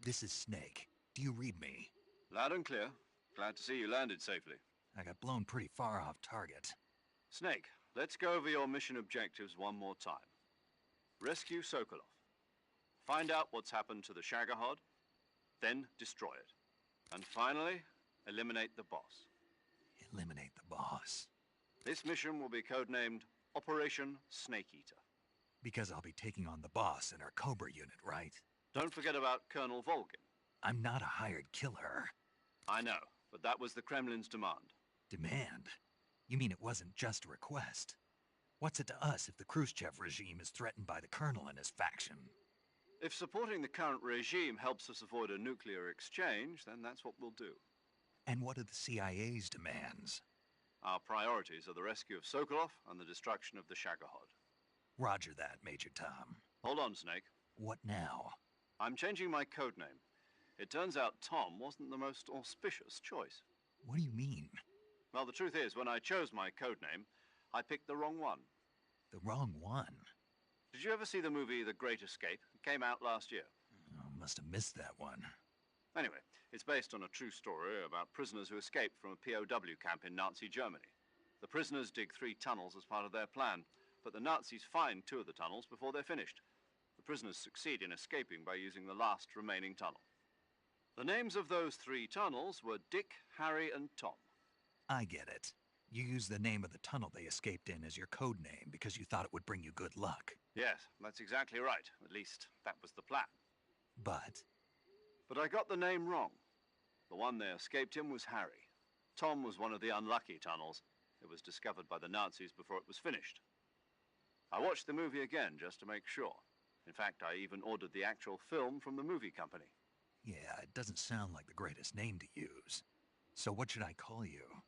This is Snake. Do you read me? Loud and clear. Glad to see you landed safely. I got blown pretty far off target. Snake, let's go over your mission objectives one more time. Rescue Sokolov. Find out what's happened to the Shagohod, then destroy it. And finally, eliminate the boss. Eliminate the boss? This mission will be codenamed Operation Snake Eater. Because I'll be taking on the boss in our Cobra unit, right? Don't forget about Colonel Volgin. I'm not a hired killer. I know, but that was the Kremlin's demand. Demand? You mean it wasn't just a request? What's it to us if the Khrushchev regime is threatened by the Colonel and his faction? If supporting the current regime helps us avoid a nuclear exchange, then that's what we'll do. And what are the CIA's demands? Our priorities are the rescue of Sokolov and the destruction of the Shagohod. Roger that, Major Tom. Hold on, Snake. What now? I'm changing my codename. It turns out Tom wasn't the most auspicious choice. What do you mean? Well, the truth is, when I chose my codename, I picked the wrong one. The wrong one? Did you ever see the movie The Great Escape? It came out last year. Oh, must have missed that one. Anyway, it's based on a true story about prisoners who escaped from a POW camp in Nazi Germany. The prisoners dig 3 tunnels as part of their plan, but the Nazis find 2 of the tunnels before they're finished. The prisoners succeed in escaping by using the last remaining tunnel. The names of those 3 tunnels were Dick, Harry, and Tom. I get it. You used the name of the tunnel they escaped in as your code name because you thought it would bring you good luck. Yes, that's exactly right. At least, that was the plan. But But I got the name wrong. The one they escaped in was Harry. Tom was one of the unlucky tunnels. It was discovered by the Nazis before it was finished. I watched the movie again just to make sure. In fact, I even ordered the actual film from the movie company. Yeah, it doesn't sound like the greatest name to use. So what should I call you?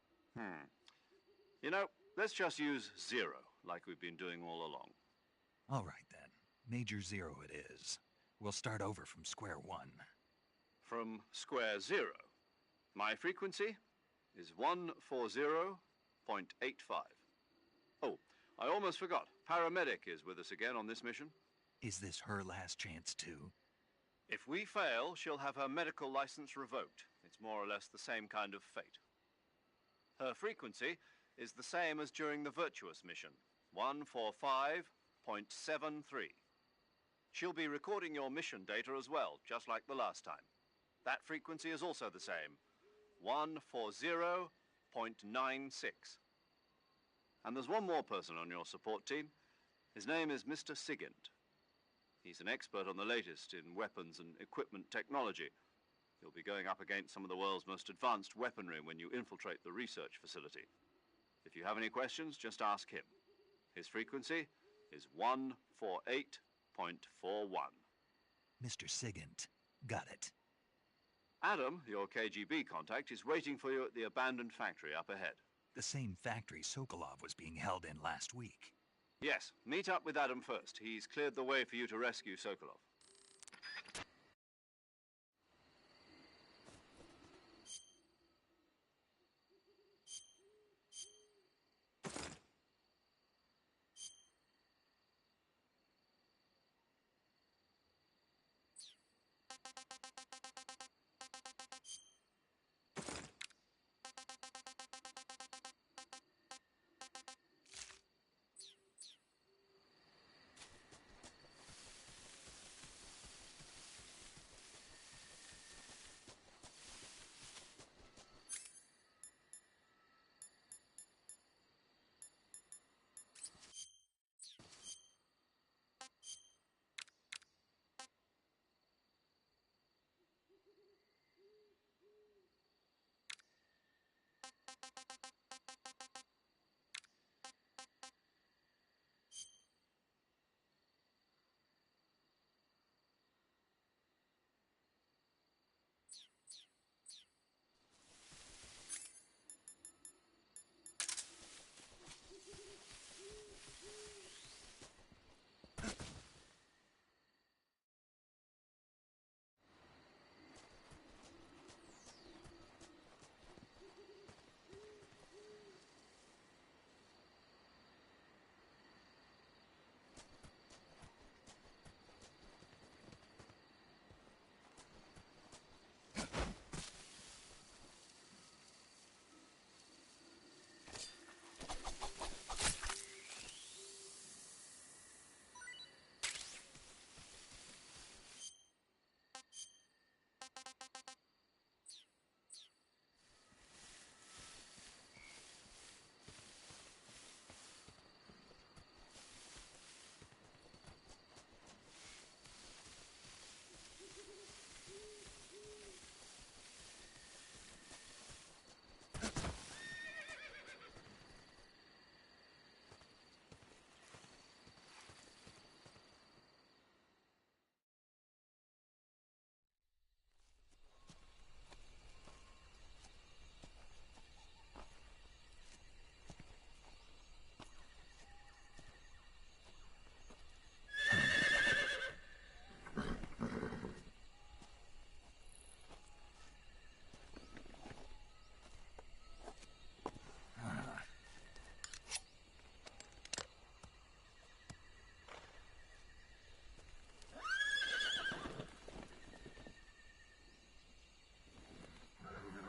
You know, let's just use Zero, like we've been doing all along. All right, then. Major Zero it is. We'll start over from square one. From square zero. My frequency is 140.85. Oh, I almost forgot. Paramedic is with us again on this mission. Is this her last chance, too? If we fail, she'll have her medical license revoked. It's more or less the same kind of fate. Her frequency is the same as during the Virtuous mission, 145.73. She'll be recording your mission data as well, just like the last time. That frequency is also the same, 140.96. And there's one more person on your support team. His name is Mr. Sigint. He's an expert on the latest in weapons and equipment technology. He'll be going up against some of the world's most advanced weaponry when you infiltrate the research facility. If you have any questions, just ask him. His frequency is 148.41. Mr. Sigint. Got it. Adam, your KGB contact, is waiting for you at the abandoned factory up ahead. The same factory Sokolov was being held in last week. Yes, meet up with Adam first. He's cleared the way for you to rescue Sokolov.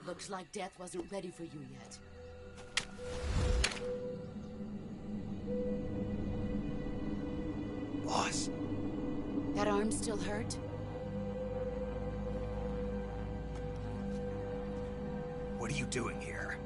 Looks like death wasn't ready for you yet. Boss. That arm still hurt? What are you doing here?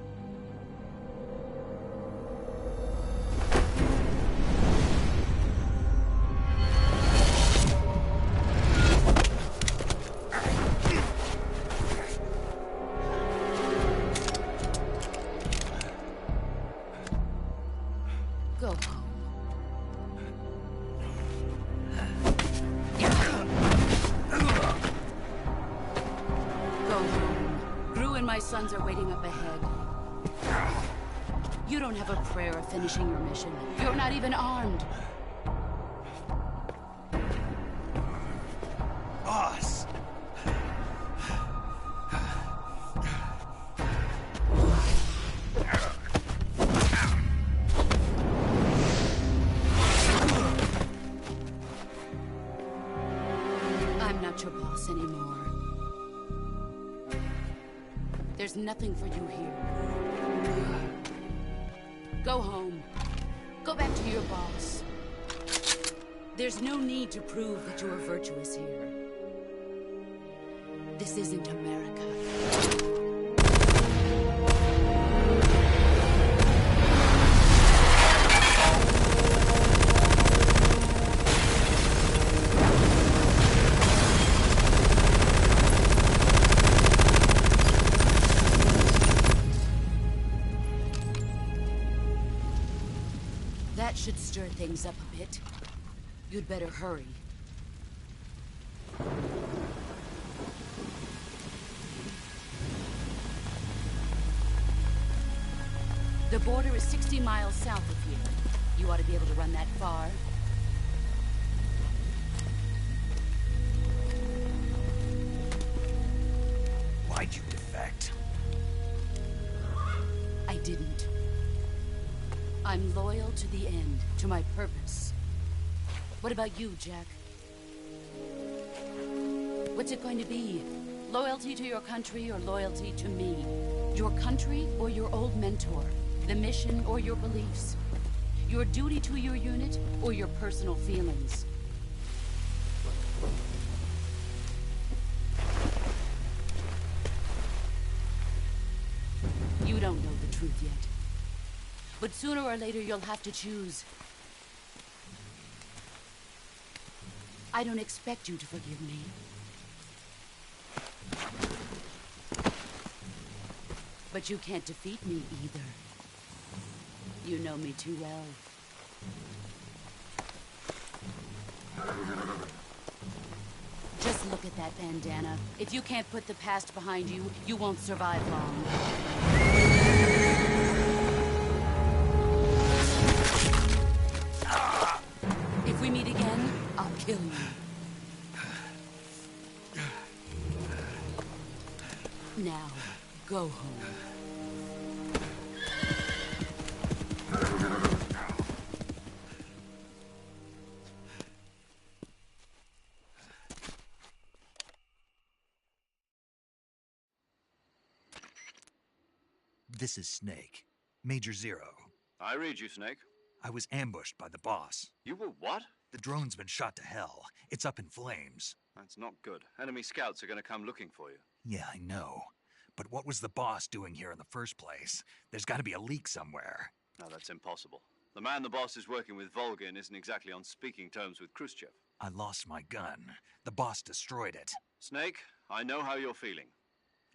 waiting up ahead. You don't have a prayer of finishing your mission. You're not even armed. Boss! I'm not your boss anymore. There's nothing for you here. Go home. Go back to your boss. There's no need to prove that you are virtuous here. This isn't America. That should stir things up a bit. You'd better hurry. The border is 60 miles south of here. You ought to be able to run that far. Why'd you defect? I didn't. I'm loyal to the end, to my purpose. What about you, Jack? What's it going to be? Loyalty to your country or loyalty to me? Your country or your old mentor? The mission or your beliefs? Your duty to your unit or your personal feelings? You don't know the truth yet. But sooner or later you'll have to choose. I don't expect you to forgive me. But you can't defeat me either. You know me too well. Just look at that bandana. If you can't put the past behind you, you won't survive long. If we meet again, I'll kill you. Now, go home. This is Snake. Major Zero. I read you, Snake. I was ambushed by the boss. You were what? The drone's been shot to hell. It's up in flames. That's not good. Enemy scouts are going to come looking for you. Yeah, I know. But what was the boss doing here in the first place? There's got to be a leak somewhere. No, that's impossible. The man the boss is working with, Volgin, isn't exactly on speaking terms with Khrushchev. I lost my gun. The boss destroyed it. Snake, I know how you're feeling.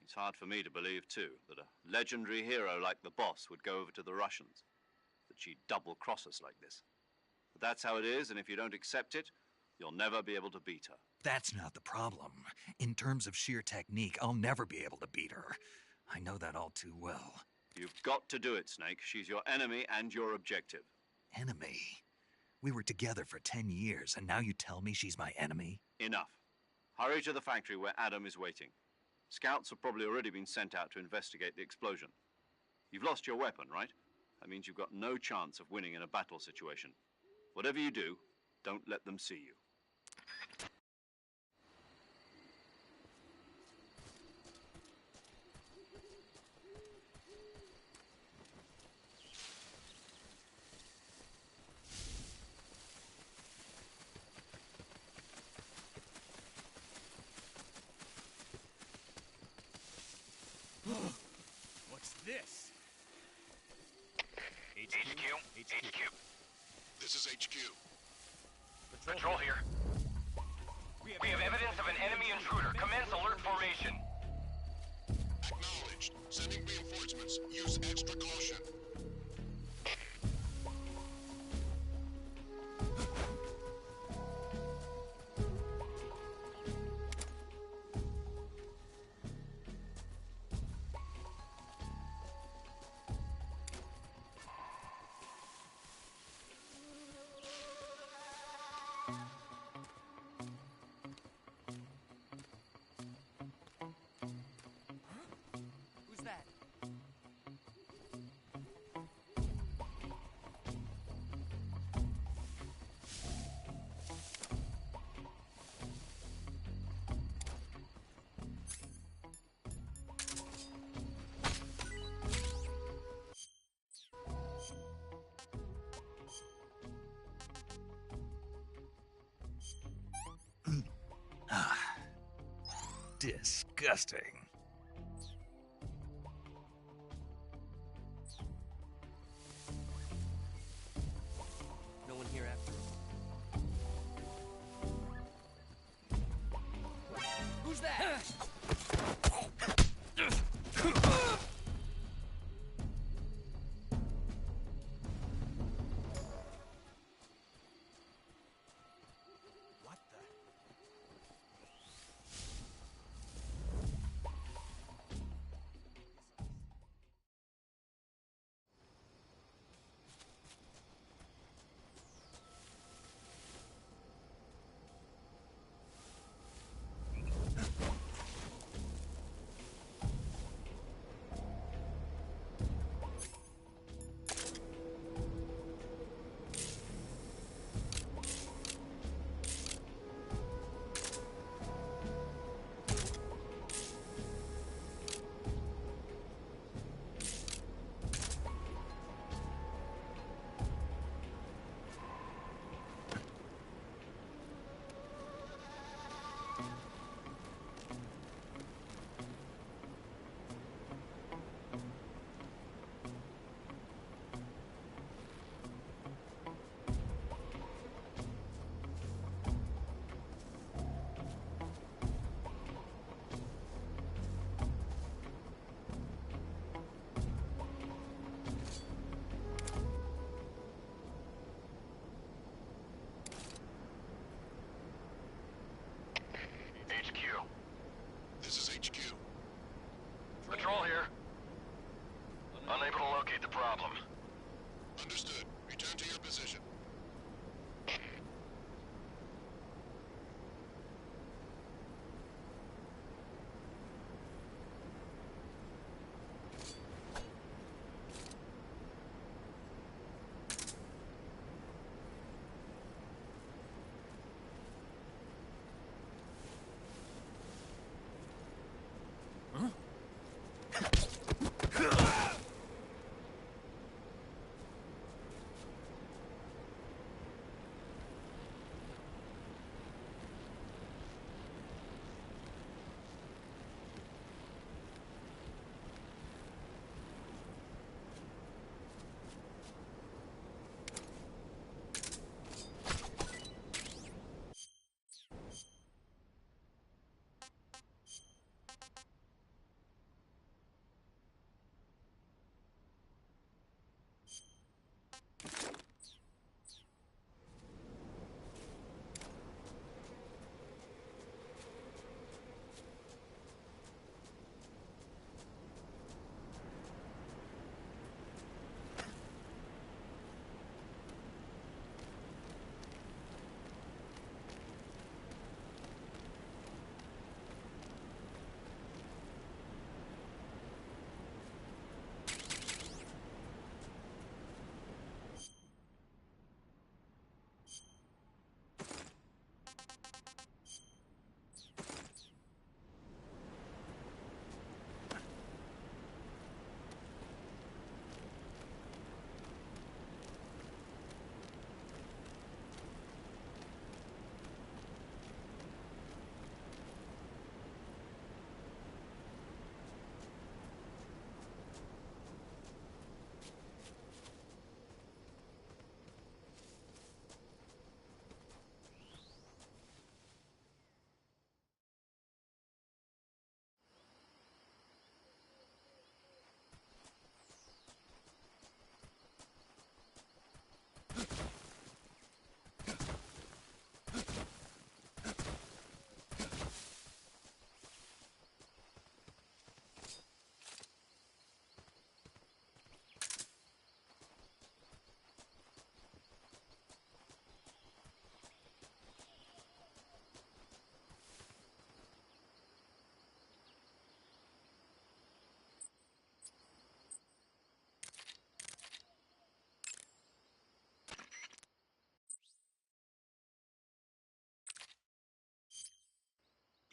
It's hard for me to believe, too, that a legendary hero like the boss would go over to the Russians. That she'd double-cross us like this. But that's how it is, and if you don't accept it, you'll never be able to beat her. That's not the problem. In terms of sheer technique, I'll never be able to beat her. I know that all too well. You've got to do it, Snake. She's your enemy and your objective. Enemy? We were together for 10 years, and now you tell me she's my enemy? Enough. Hurry to the factory where Adam is waiting. Scouts have probably already been sent out to investigate the explosion. You've lost your weapon, right? That means you've got no chance of winning in a battle situation. Whatever you do, don't let them see you. What's this? HQ. This is HQ. Patrol here. We have evidence of an enemy intruder. Commence alert formation. Acknowledged. Sending reinforcements. Use extra caution. Disgusting. No one here after all. Who's that? What the? HQ. This is HQ. Patrol here. Unable to locate the problem. Understood. Return to your position.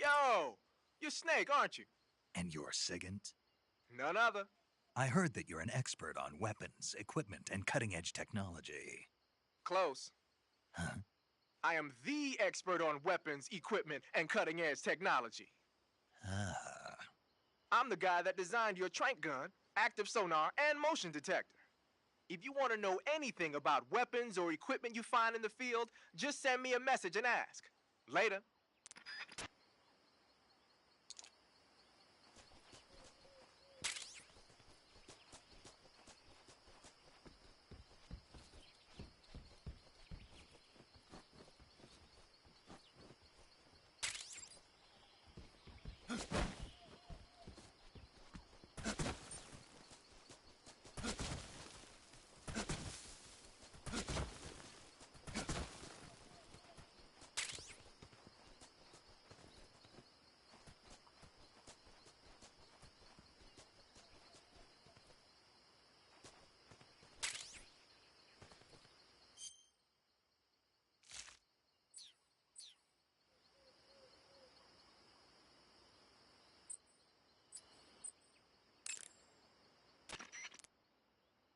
Yo! You're Snake, aren't you? And you're Sigint? None other. I heard that you're an expert on weapons, equipment, and cutting-edge technology. Close. Huh? I am the expert on weapons, equipment, and cutting-edge technology. Ah. I'm the guy that designed your trank gun, active sonar, and motion detector. If you want to know anything about weapons or equipment you find in the field, just send me a message and ask. Later.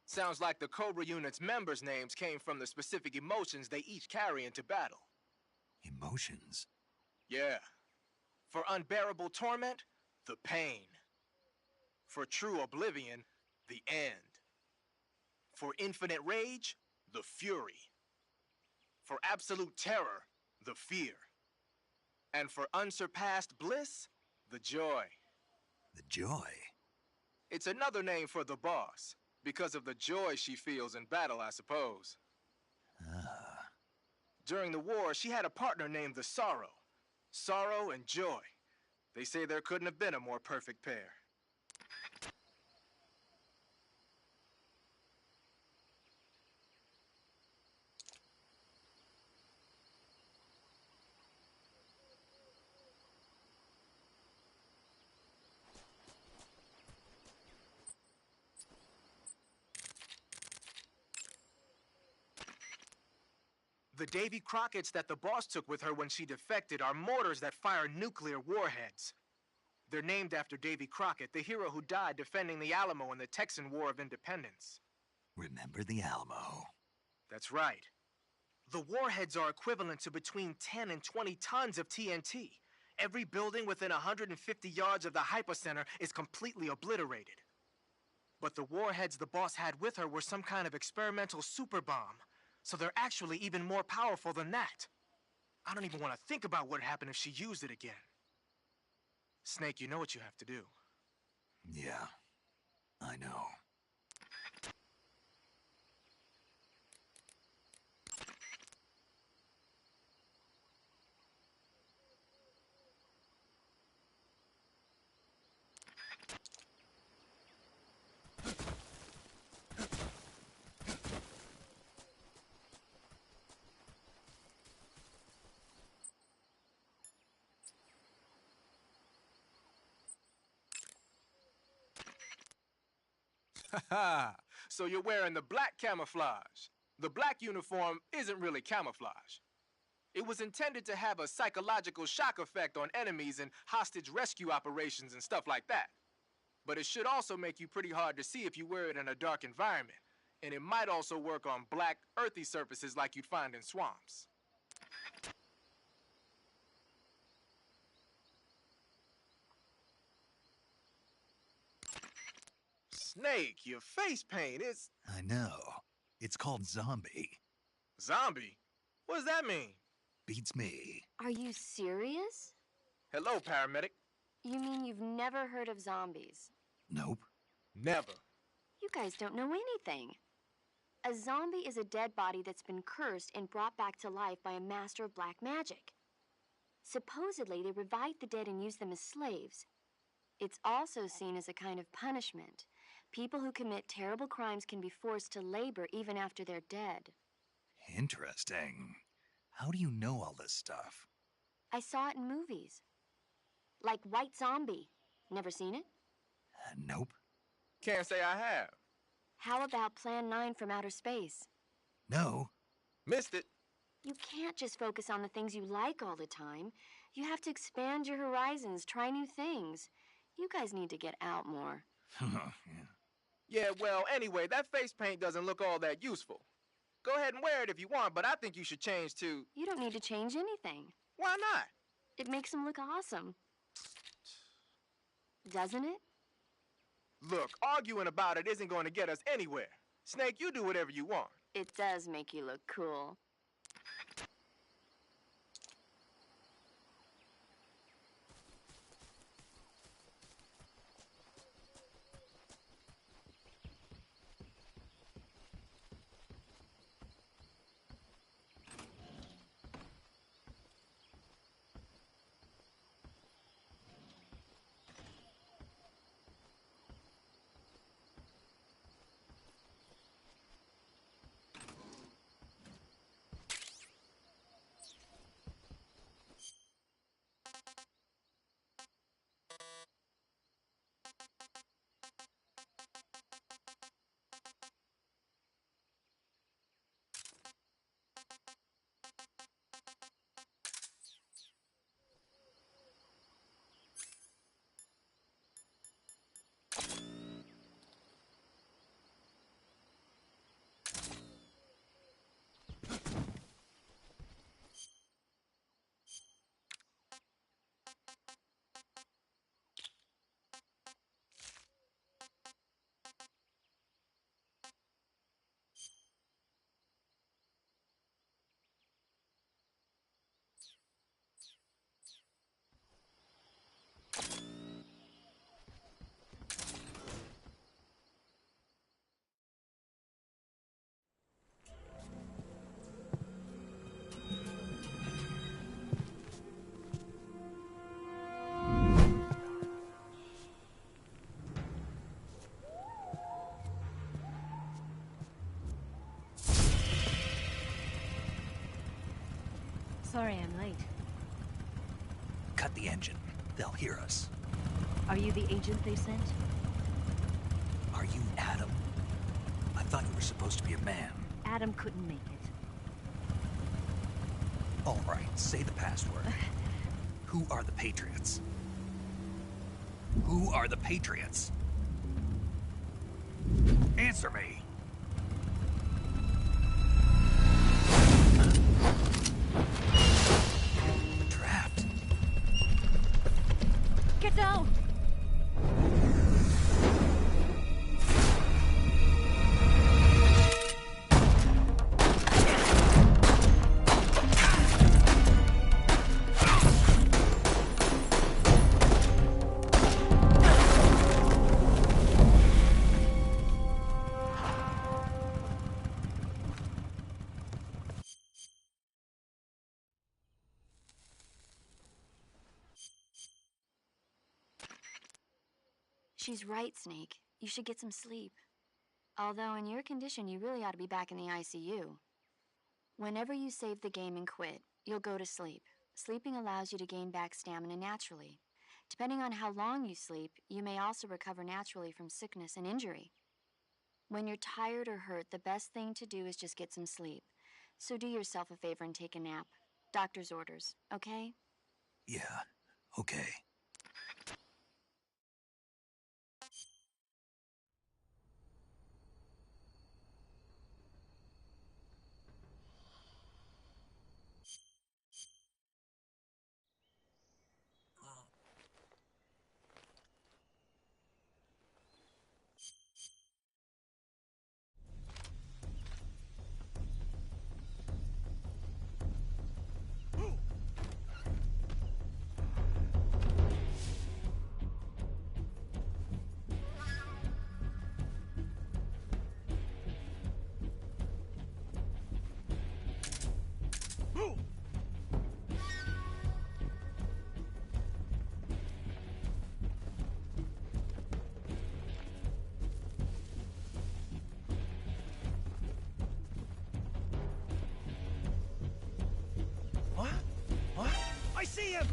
Sounds like the Cobra unit's members' names came from the specific emotions they each carry into battle. Emotions? Yeah. For unbearable torment, the pain. For true oblivion, the end. For infinite rage, the fury. For absolute terror, the fear. And for unsurpassed bliss, the joy. The joy? It's another name for the boss. Because of the joy she feels in battle, I suppose. Ah. During the war, she had a partner named the Sorrow. Sorrow and joy. They say there couldn't have been a more perfect pair. The Davy Crockett's that the boss took with her when she defected are mortars that fire nuclear warheads. They're named after Davy Crockett, the hero who died defending the Alamo in the Texan War of Independence. Remember the Alamo. That's right. The warheads are equivalent to between 10 and 20 tons of TNT. Every building within 150 yards of the hypocenter is completely obliterated. But the warheads the boss had with her were some kind of experimental super bomb. So they're actually even more powerful than that. I don't even want to think about what happened if she used it again. Snake, you know what you have to do. Yeah, I know. Haha, so you're wearing the black camouflage. The black uniform isn't really camouflage. It was intended to have a psychological shock effect on enemies in hostage rescue operations and stuff like that. But it should also make you pretty hard to see if you wear it in a dark environment. And it might also work on black, earthy surfaces like you'd find in swamps. Snake, your face paint is... I know. It's called zombie. Zombie? What does that mean? Beats me. Are you serious? Hello, paramedic. You mean you've never heard of zombies? Nope. Never. You guys don't know anything. A zombie is a dead body that's been cursed and brought back to life by a master of black magic. Supposedly, they revive the dead and use them as slaves. It's also seen as a kind of punishment. People who commit terrible crimes can be forced to labor even after they're dead. Interesting. How do you know all this stuff? I saw it in movies. Like White Zombie. Never seen it? Nope. Can't say I have. How about Plan 9 from Outer Space? No. Missed it. You can't just focus on the things you like all the time. You have to expand your horizons, try new things. You guys need to get out more. Yeah, well, anyway, that face paint doesn't look all that useful. Go ahead and wear it if you want, but I think you should change to... You don't need to change anything. Why not? It makes him look awesome. Doesn't it? Look, arguing about it isn't going to get us anywhere. Snake, you do whatever you want. It does make you look cool. Sorry I'm late. Cut the engine. They'll hear us. Are you the agent they sent? Are you Adam? I thought you were supposed to be a man. Adam couldn't make it. All right, say the password. Who are the Patriots? Who are the Patriots? Answer me. Trapped. Get down! She's right, Snake. You should get some sleep. Although in your condition, you really ought to be back in the ICU. Whenever you save the game and quit, you'll go to sleep. Sleeping allows you to gain back stamina naturally. Depending on how long you sleep, you may also recover naturally from sickness and injury. When you're tired or hurt, the best thing to do is just get some sleep. So do yourself a favor and take a nap. Doctor's orders, okay? Yeah, okay. I see him!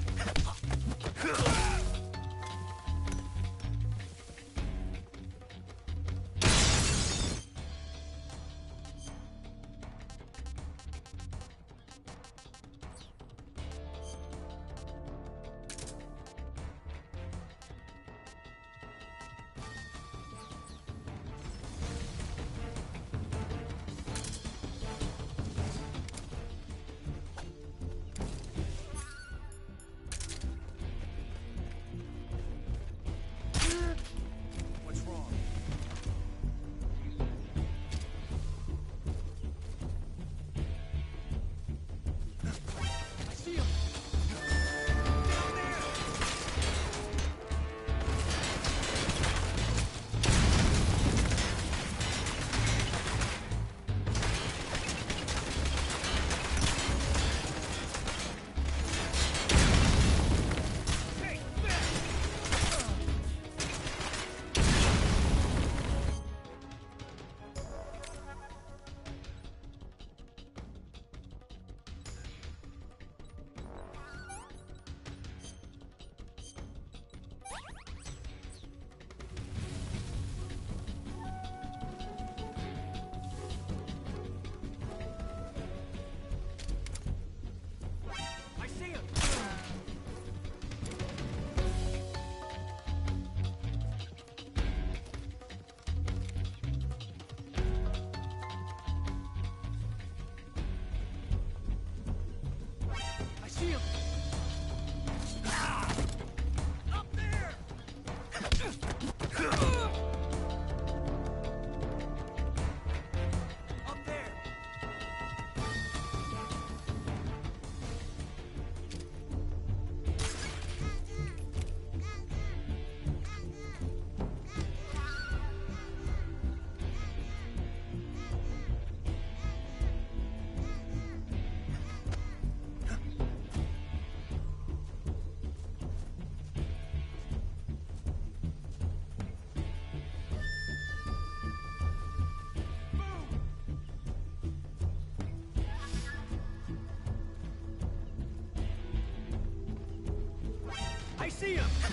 see him!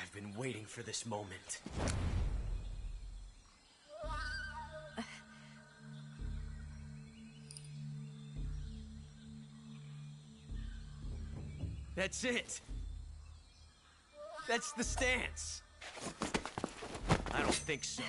I've been waiting for this moment. That's it. That's the stance. I don't think so.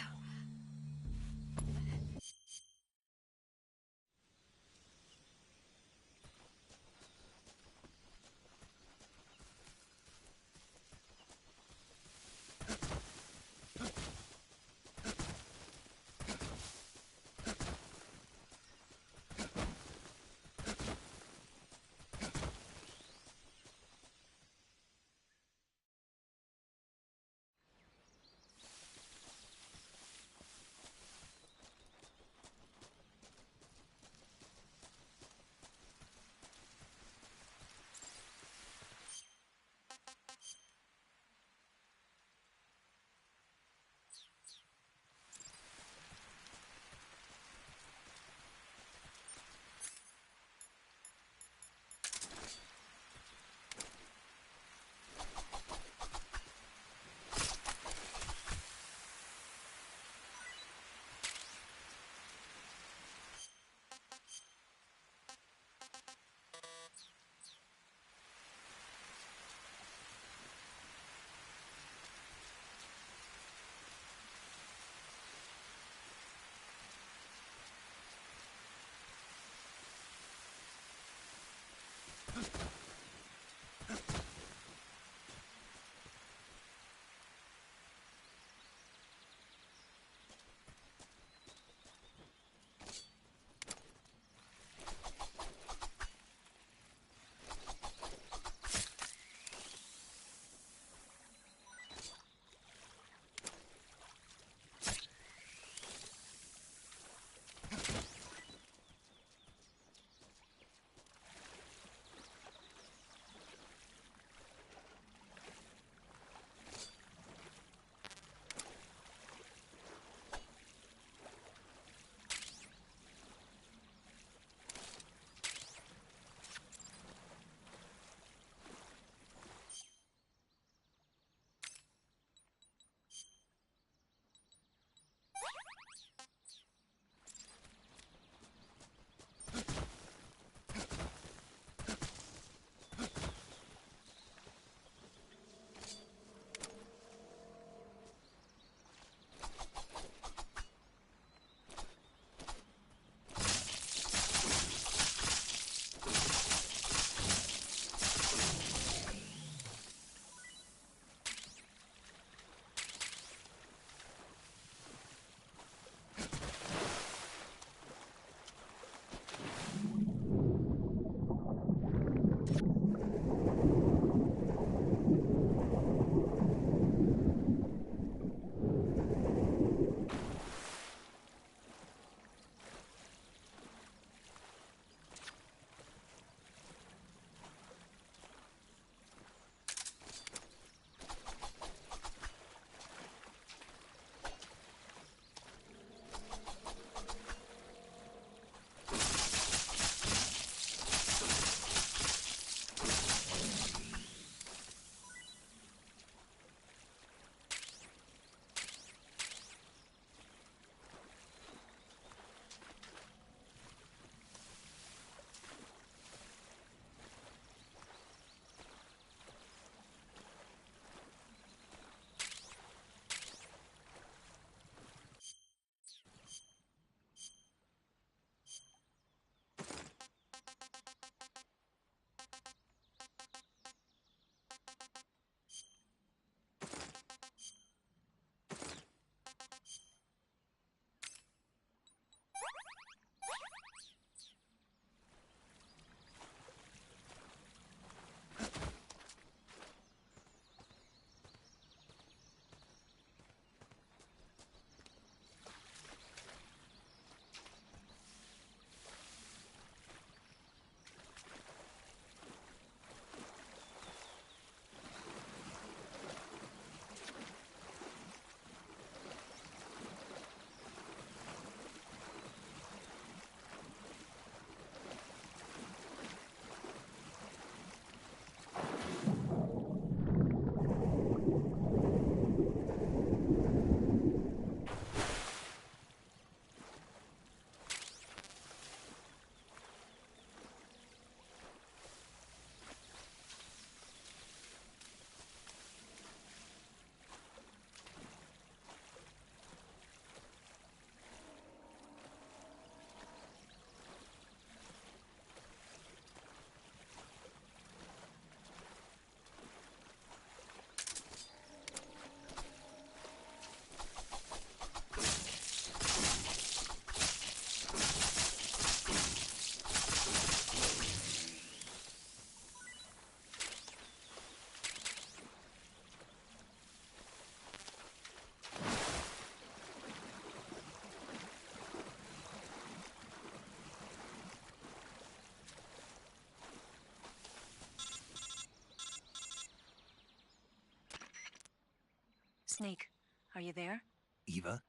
Snake, are you there? Eva,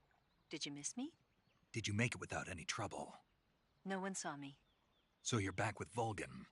Did you miss me? did you make it without any trouble? No one saw me. So you're back with Vulcan.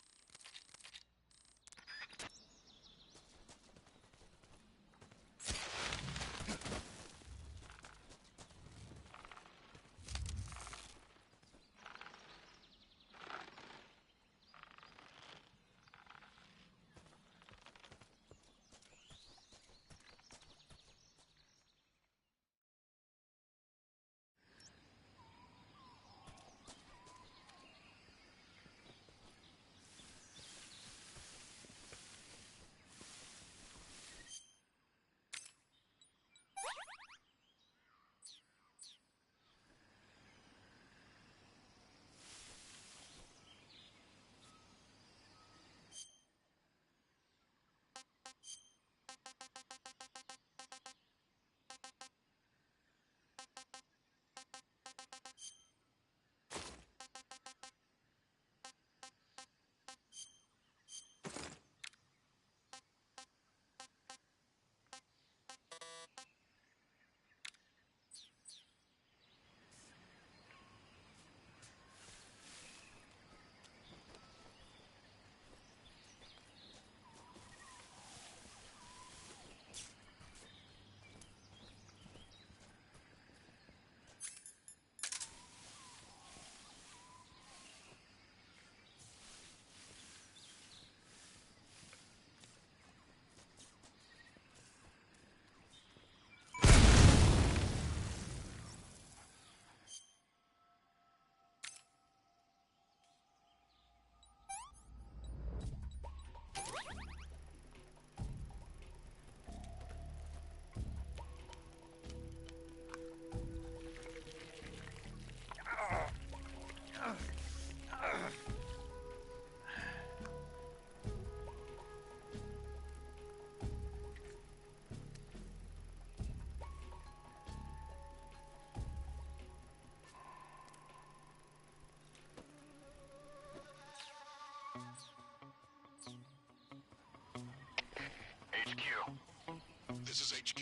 This is HQ.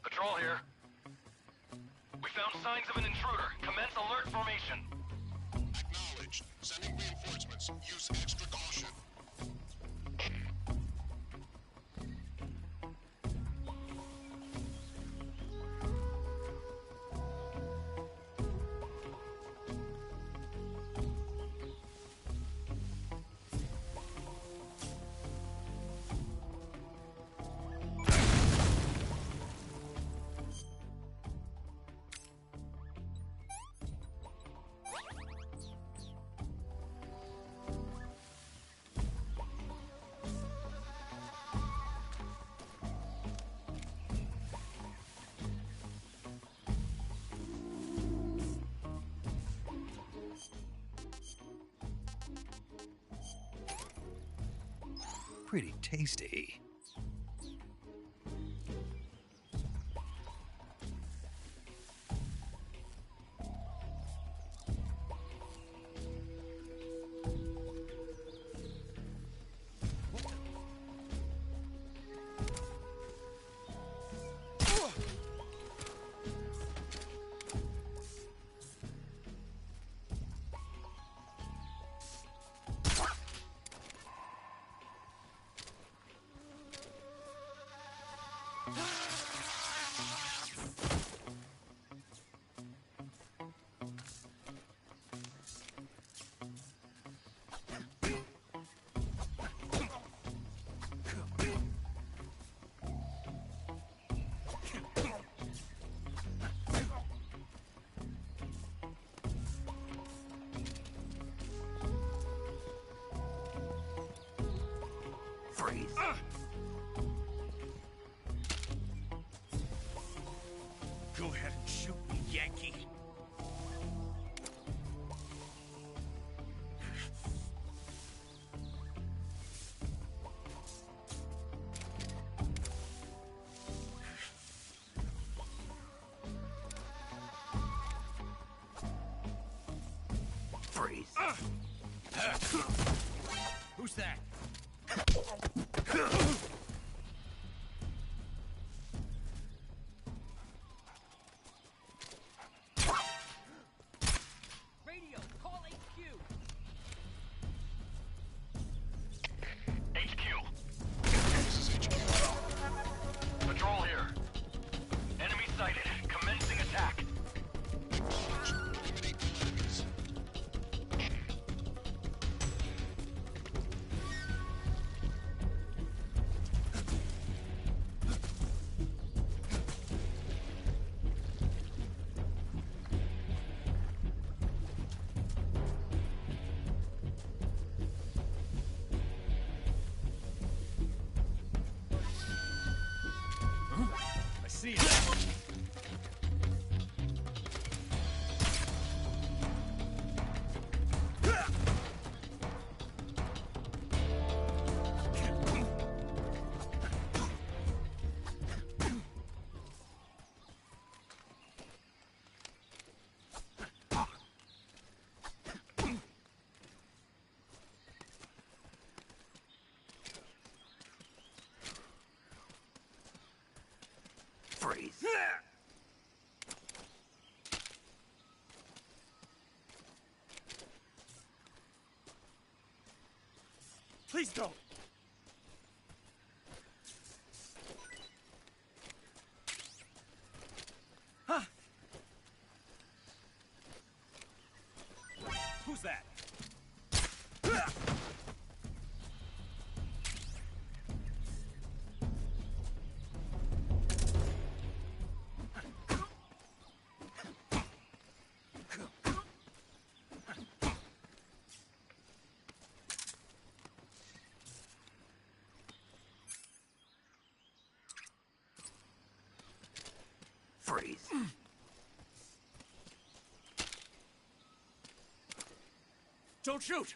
Patrol here. We found signs of an intruder. Commence alert formation. Acknowledged. Sending reinforcements. Use extra caution. Pretty tasty. Freeze. Go ahead and shoot me, Yankee. Freeze. Who's that? see him. Freeze. Please don't. Huh? Who's that? Freeze. Don't shoot!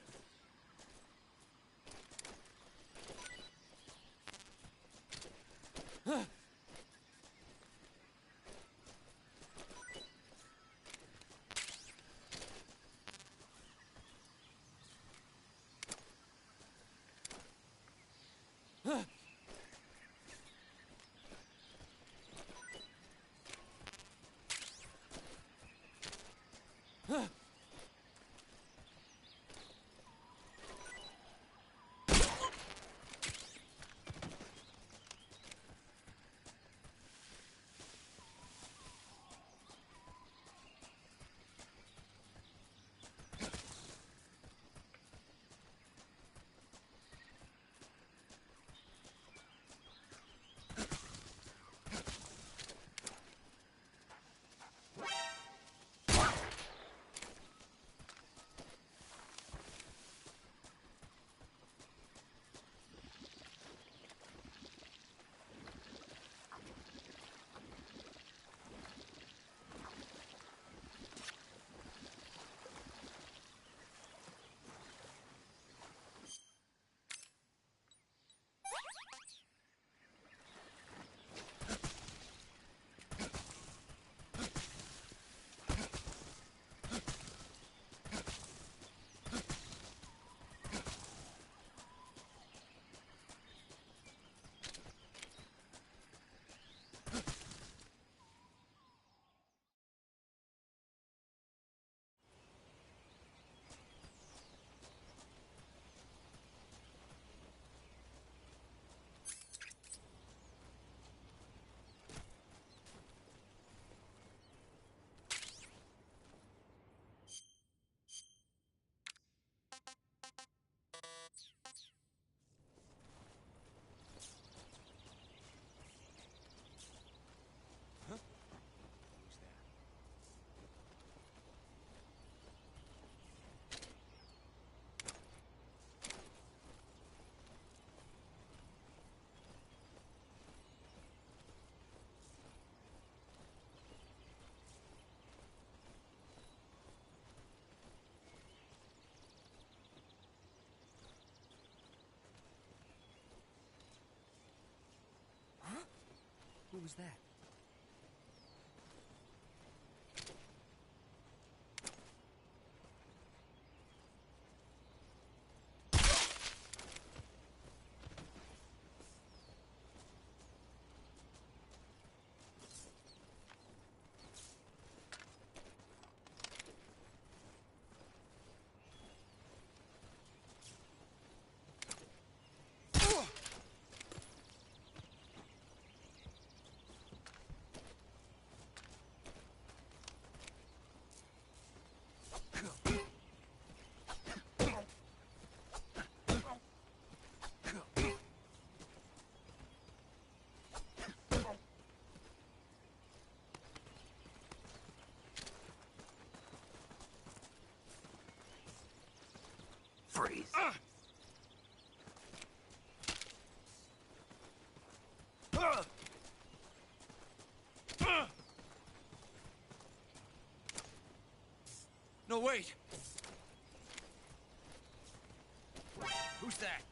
Who was that? Freeze. No, wait! Who's that?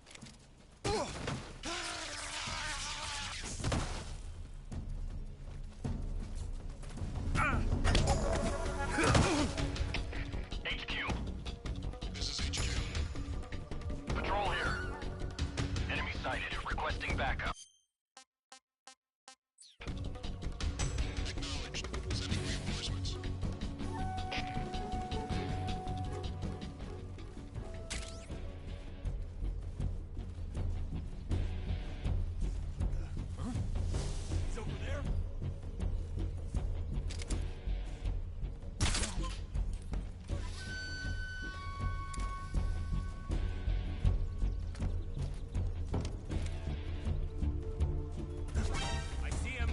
HQ. This is HQ. Patrol here. Enemy sighted. Requesting backup. Acknowledged. Sending reinforcements. It's over there? I see him.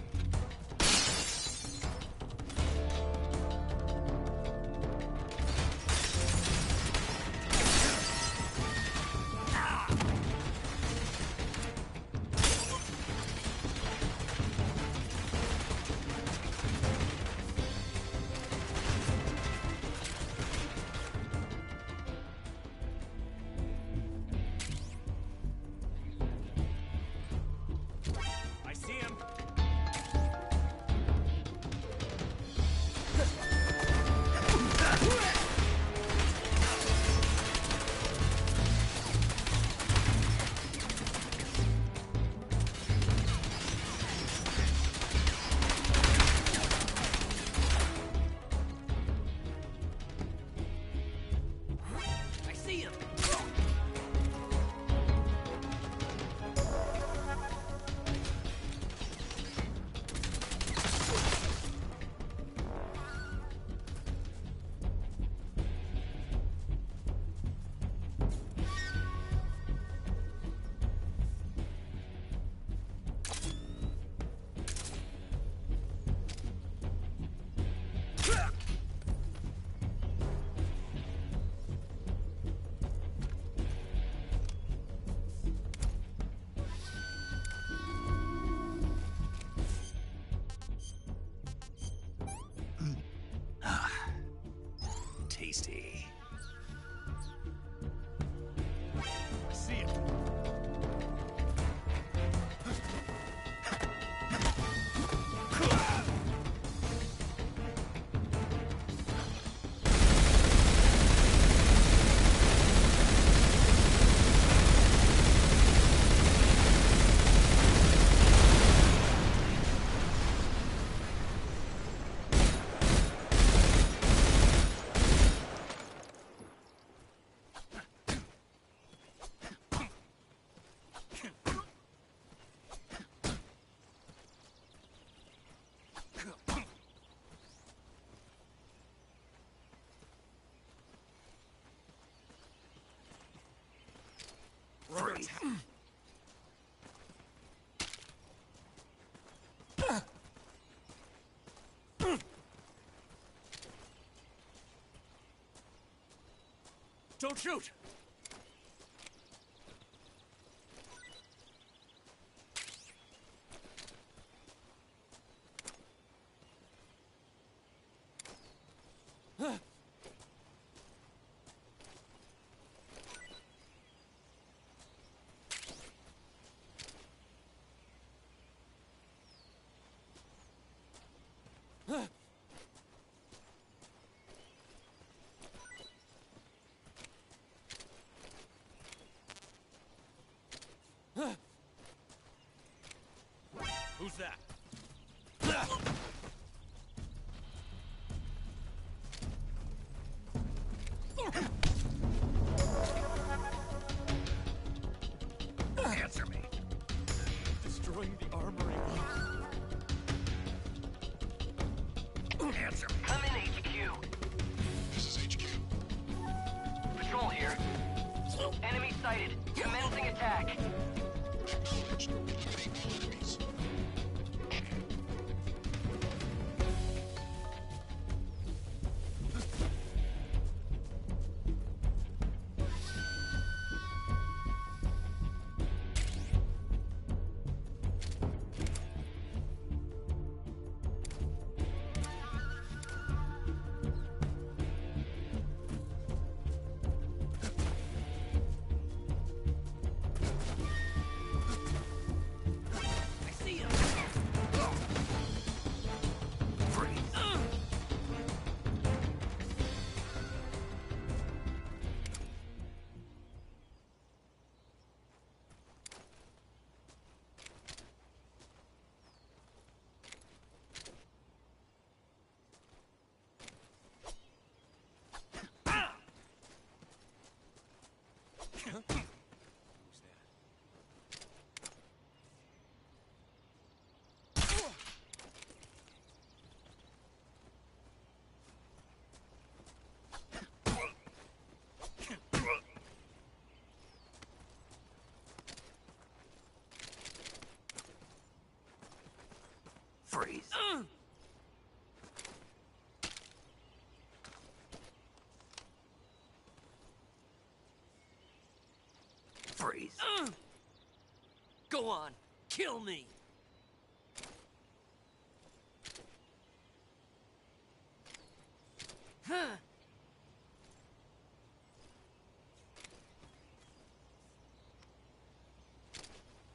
I see him. I see him. Tasty. I see him. Free. Don't shoot! Freeze. Freeze. Go on, kill me.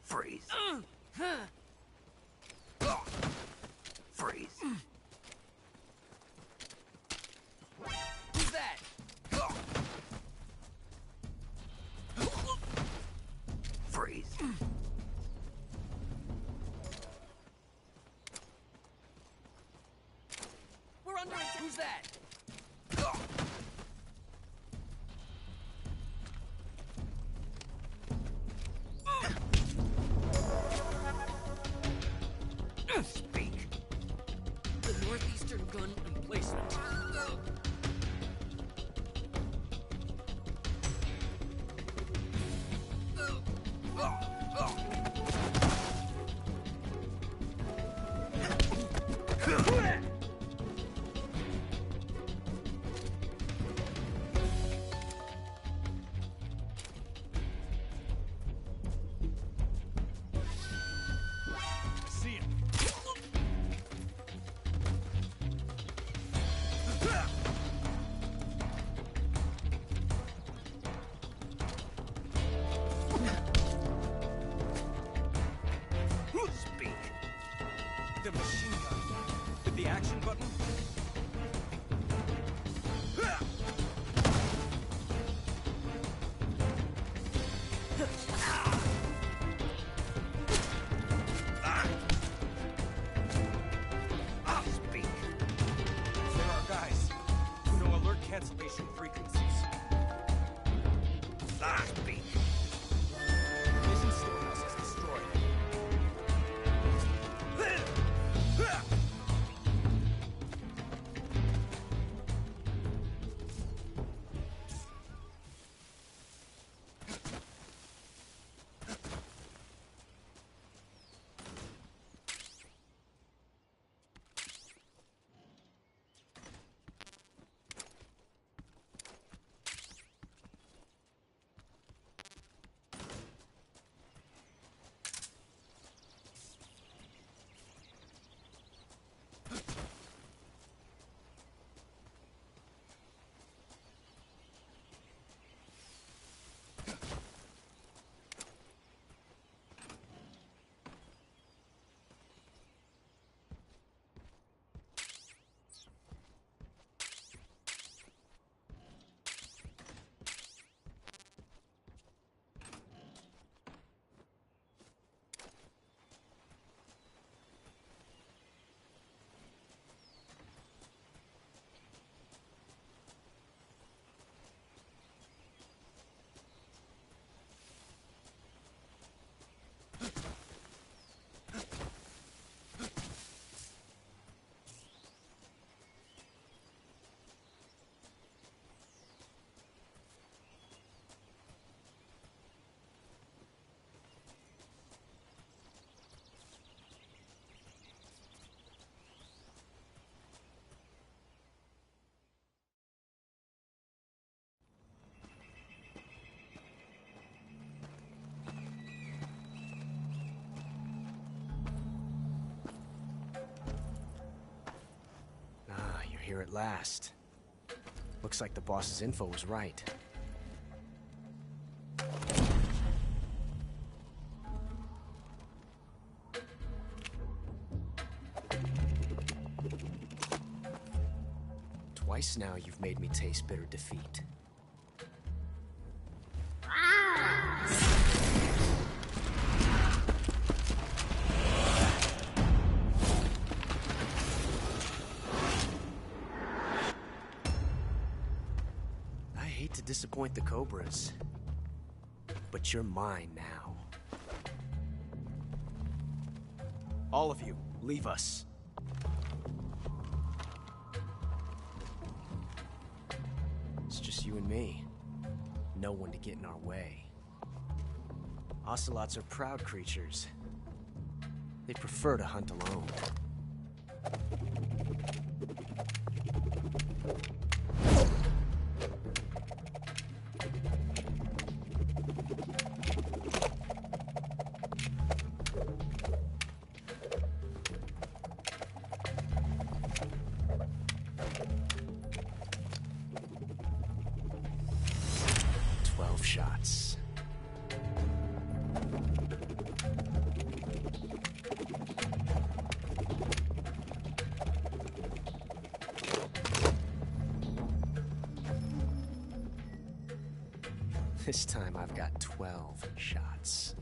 Freeze. Freeze. Who's that? Freeze. We're under attack. Who's that? Speak. The Northeastern Gun Emplacement. See him. Speak. The machine gun. With the action button? Speak. There are guys who know alert cancellation frequencies. Speak. Vision storehouse is destroyed. Here at last. Looks like the boss's info was right. Twice now you've made me taste bitter defeat. To disappoint the Cobras, but you're mine now. All of you, leave us. It's just you and me. No one to get in our way. Ocelots are proud creatures. They prefer to hunt alone. shots. This time I've got 12 shots.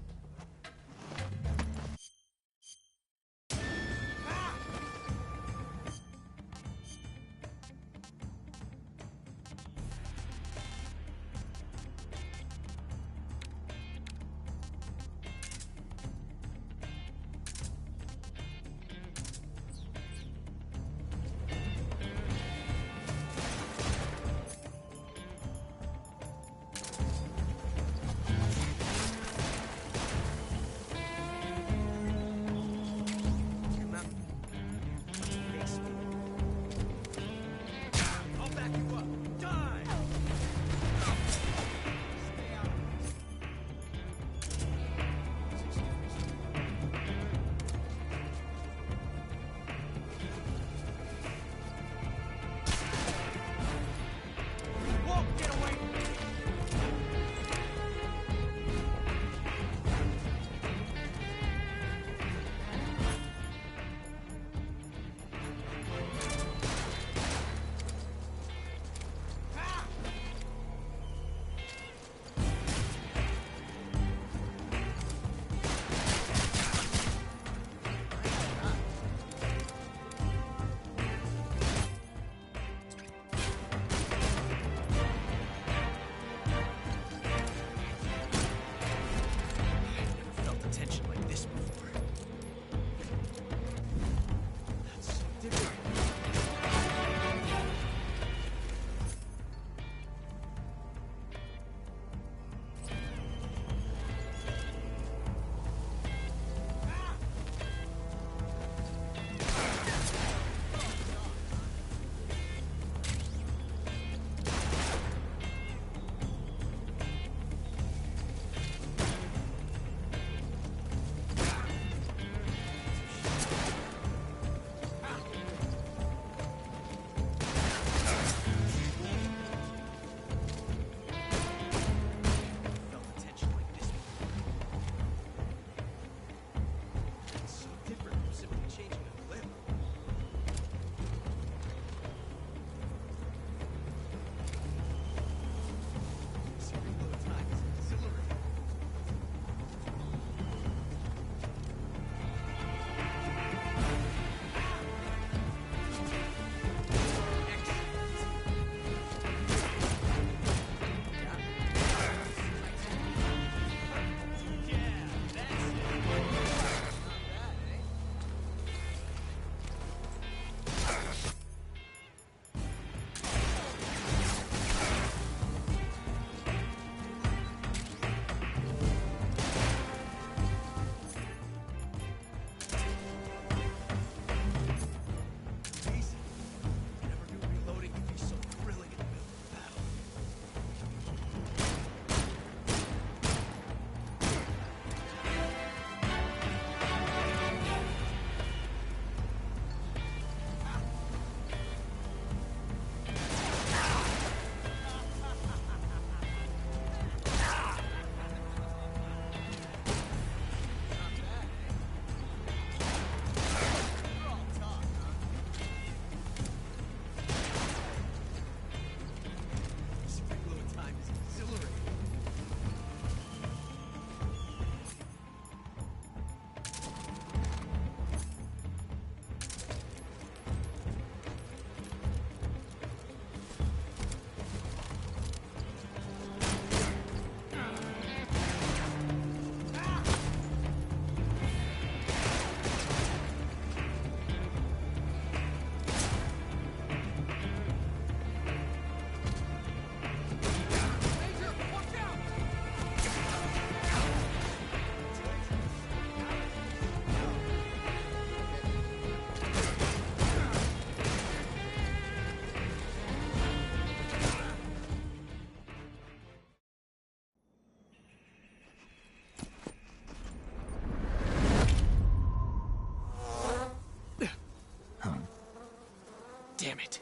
Damn it.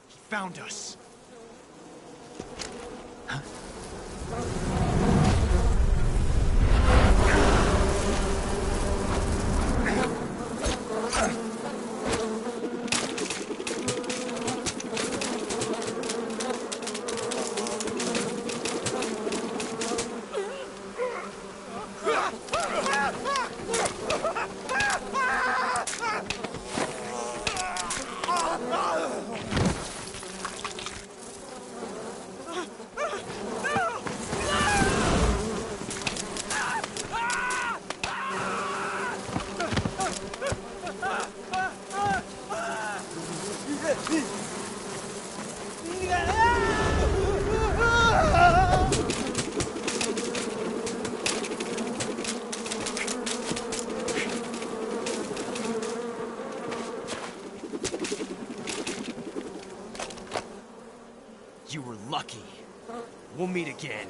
He found us. Huh? We'll meet again.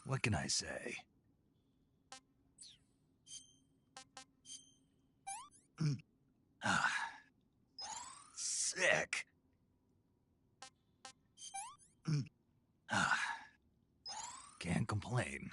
What can I say? Sick. Can't complain.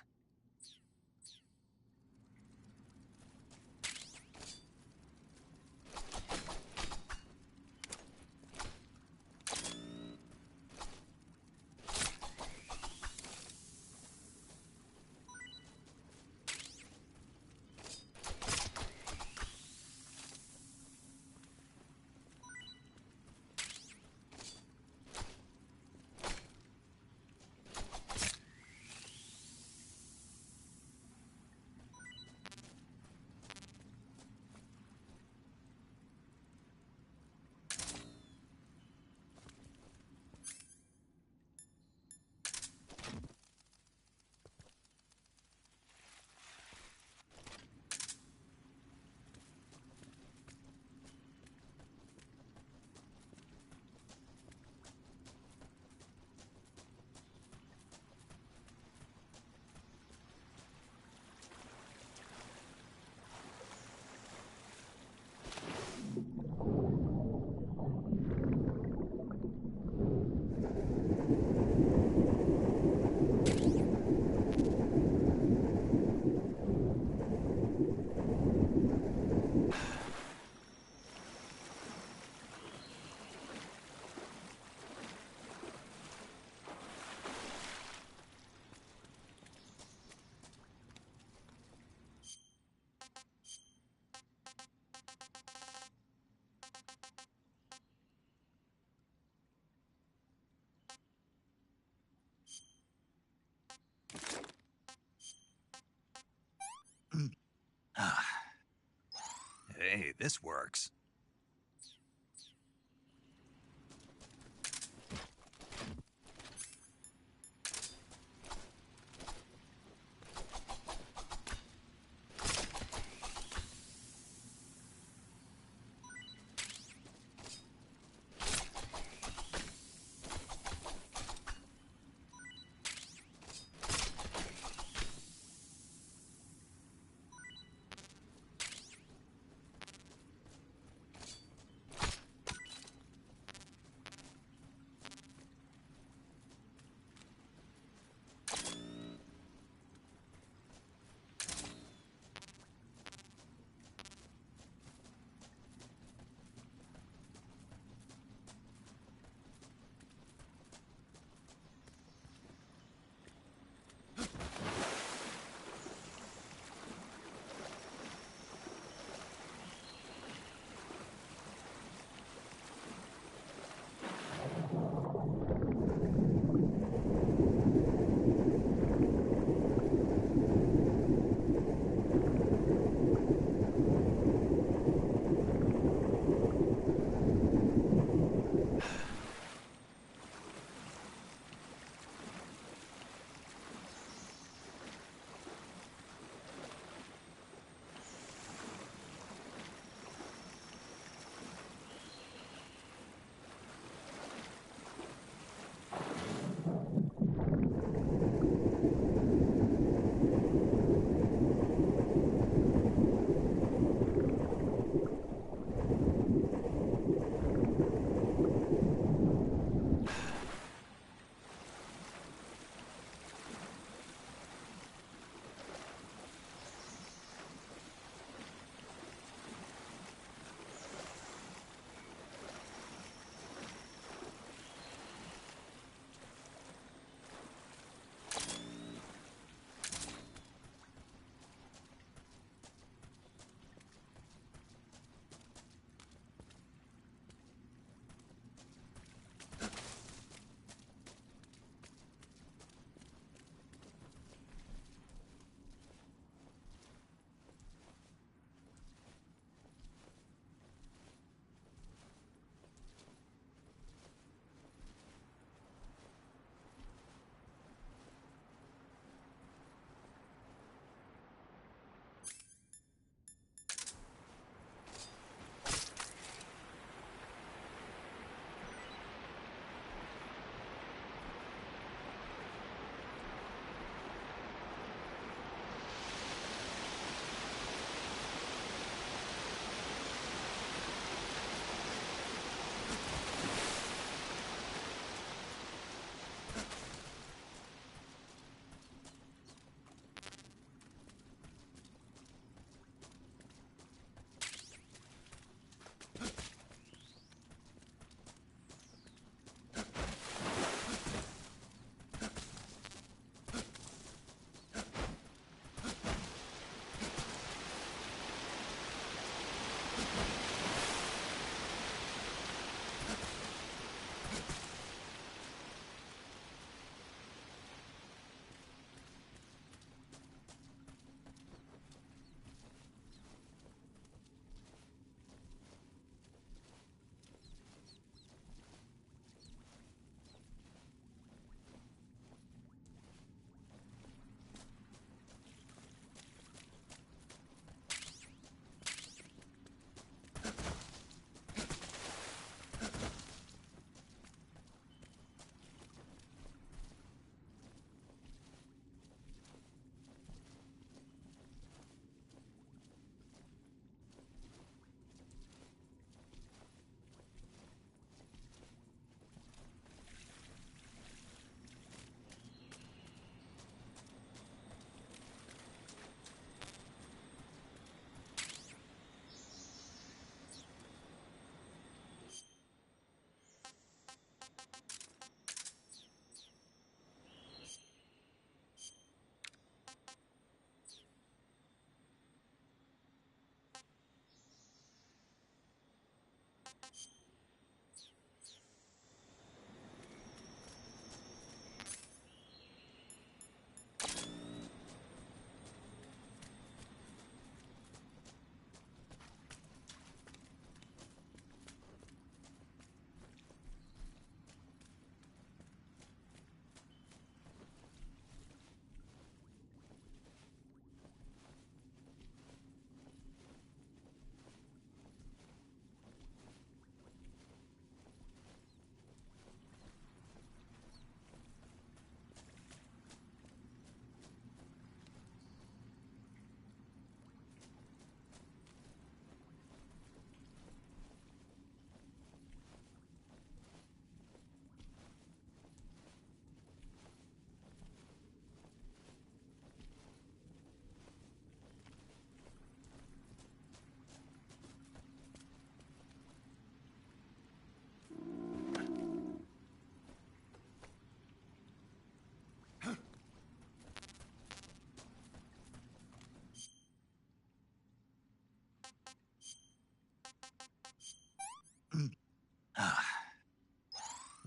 Hey, this works.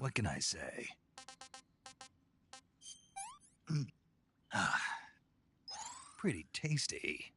What can I say? Pretty tasty.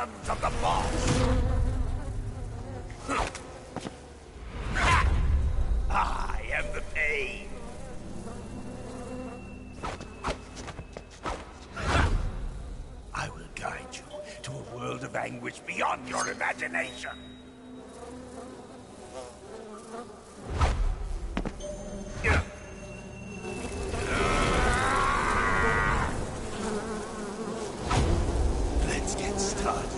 sons of the boss! I am the pain! I will guide you to a world of anguish beyond your imagination! Let's get started.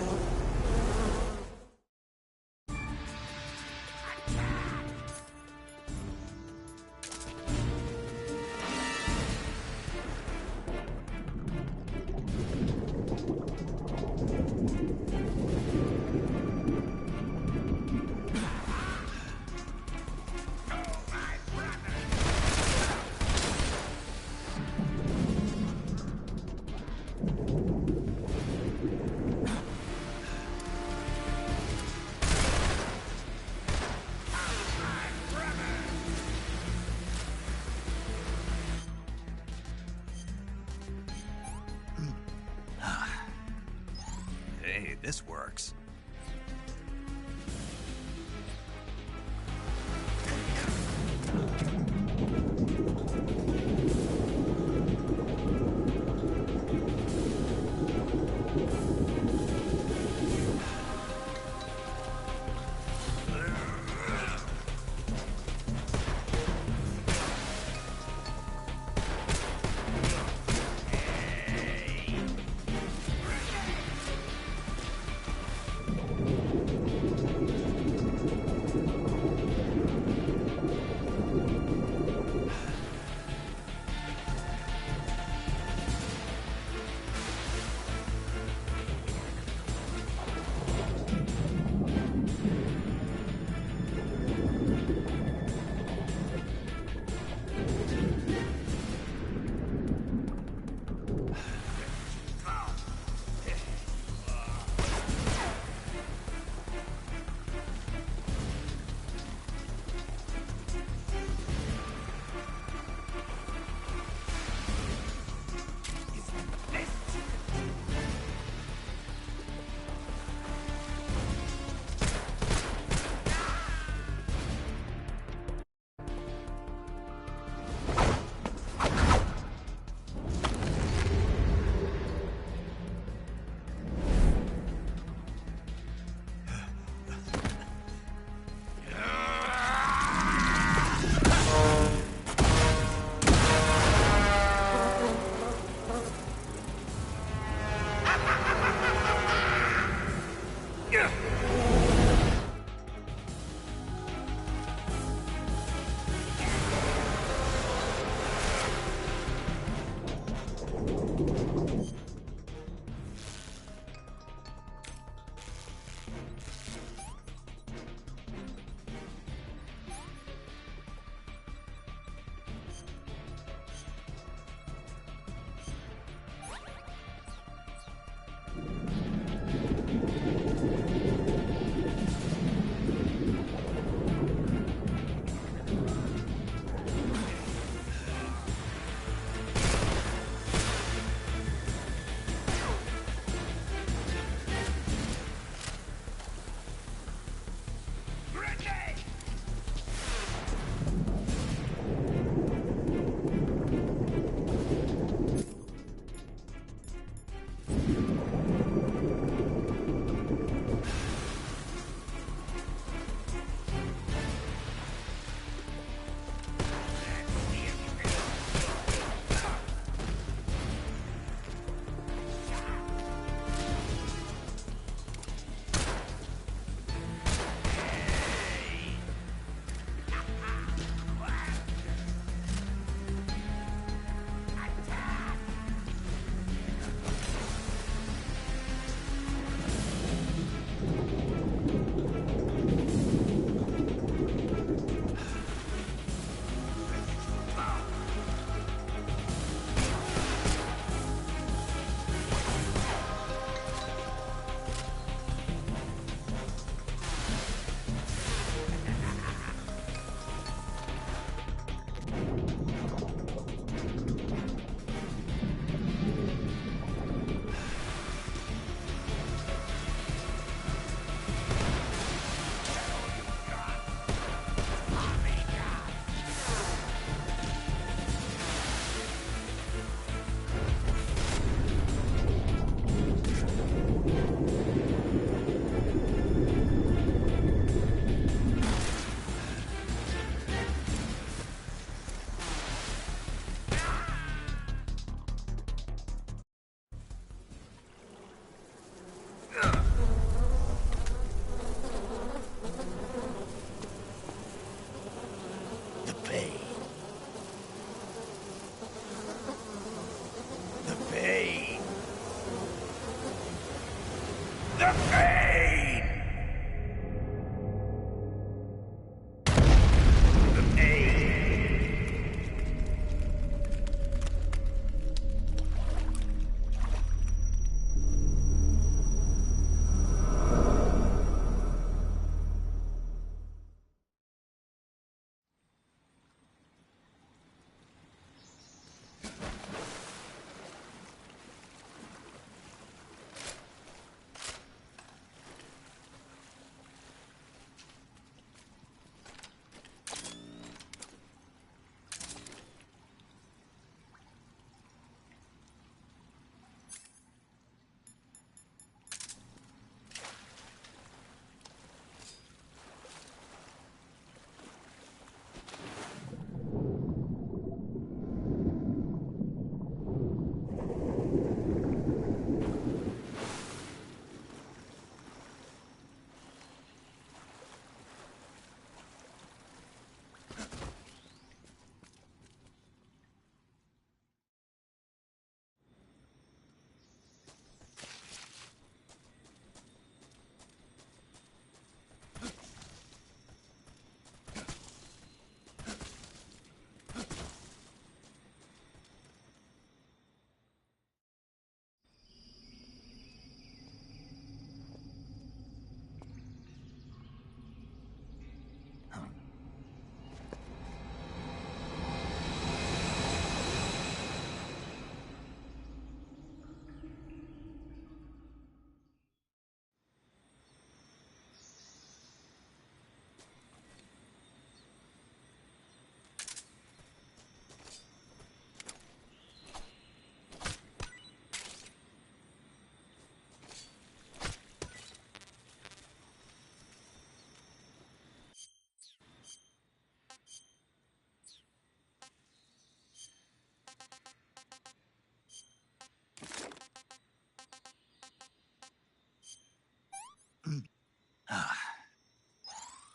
Hey, this works.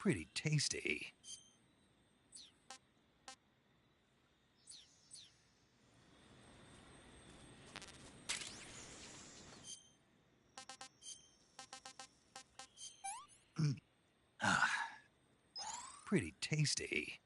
Pretty tasty. Pretty tasty.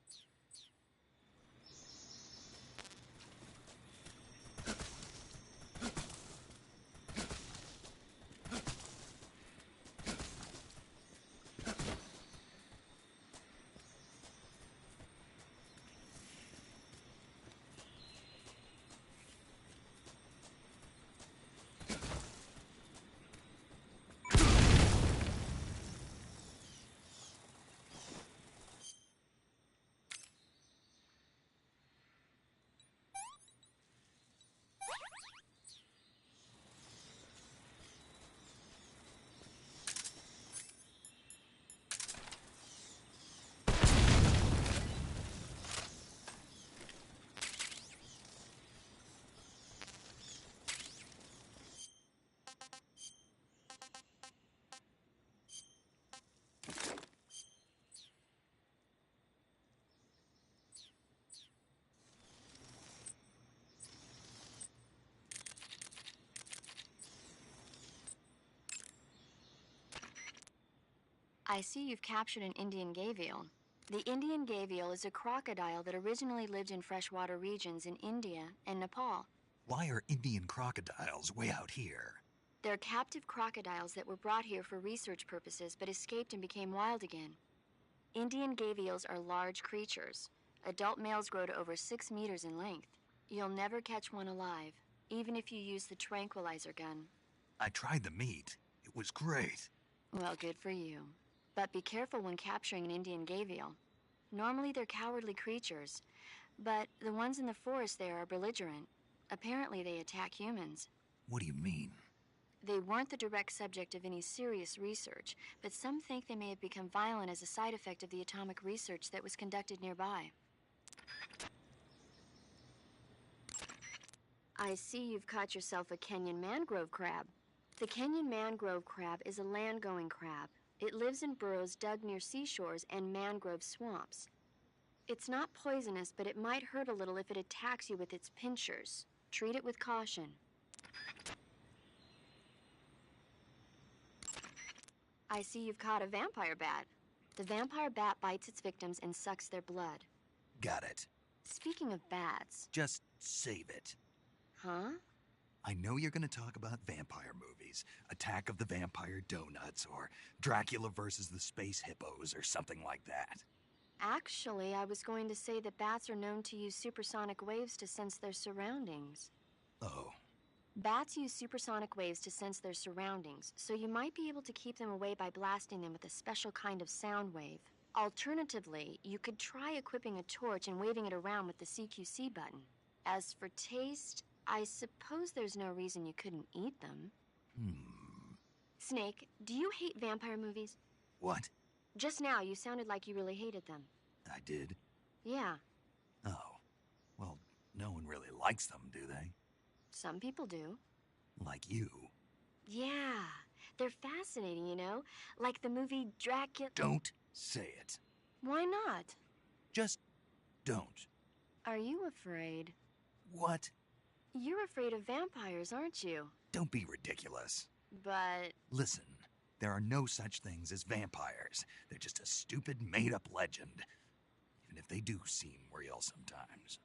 I see you've captured an Indian gavial. The Indian gavial is a crocodile that originally lived in freshwater regions in India and Nepal. Why are Indian crocodiles way out here? They're captive crocodiles that were brought here for research purposes but escaped and became wild again. Indian gavials are large creatures. Adult males grow to over 6 meters in length. You'll never catch one alive, even if you use the tranquilizer gun. I tried the meat. It was great. Well, good for you. But be careful when capturing an Indian gavial. Normally they're cowardly creatures, but the ones in the forest there are belligerent. Apparently they attack humans. What do you mean? They weren't the direct subject of any serious research, but some think they may have become violent as a side effect of the atomic research that was conducted nearby. I see you've caught yourself a Kenyan mangrove crab. The Kenyan mangrove crab is a land-going crab. It lives in burrows dug near seashores and mangrove swamps. It's not poisonous, but it might hurt a little if it attacks you with its pinchers. Treat it with caution. I see you've caught a vampire bat. The vampire bat bites its victims and sucks their blood. Got it. Speaking of bats... Just save it. Huh? I know you're going to talk about vampire movies, Attack of the Vampire Donuts, or Dracula versus the Space Hippos, or something like that. Actually, I was going to say that bats are known to use supersonic waves to sense their surroundings. Oh. Bats use supersonic waves to sense their surroundings, so you might be able to keep them away by blasting them with a special kind of sound wave. Alternatively, you could try equipping a torch and waving it around with the CQC button. As for taste, I suppose there's no reason you couldn't eat them. Snake, do you hate vampire movies? What? Just now, you sounded like you really hated them. I did? Yeah. Oh. Well, no one really likes them, do they? Some people do. Like you. Yeah. They're fascinating, you know? Like the movie Dracula... Don't say it. Why not? Just don't. Are you afraid? What? You're afraid of vampires, aren't you? Don't be ridiculous. But... Listen, there are no such things as vampires. They're just a stupid, made-up legend. Even if they do seem real sometimes.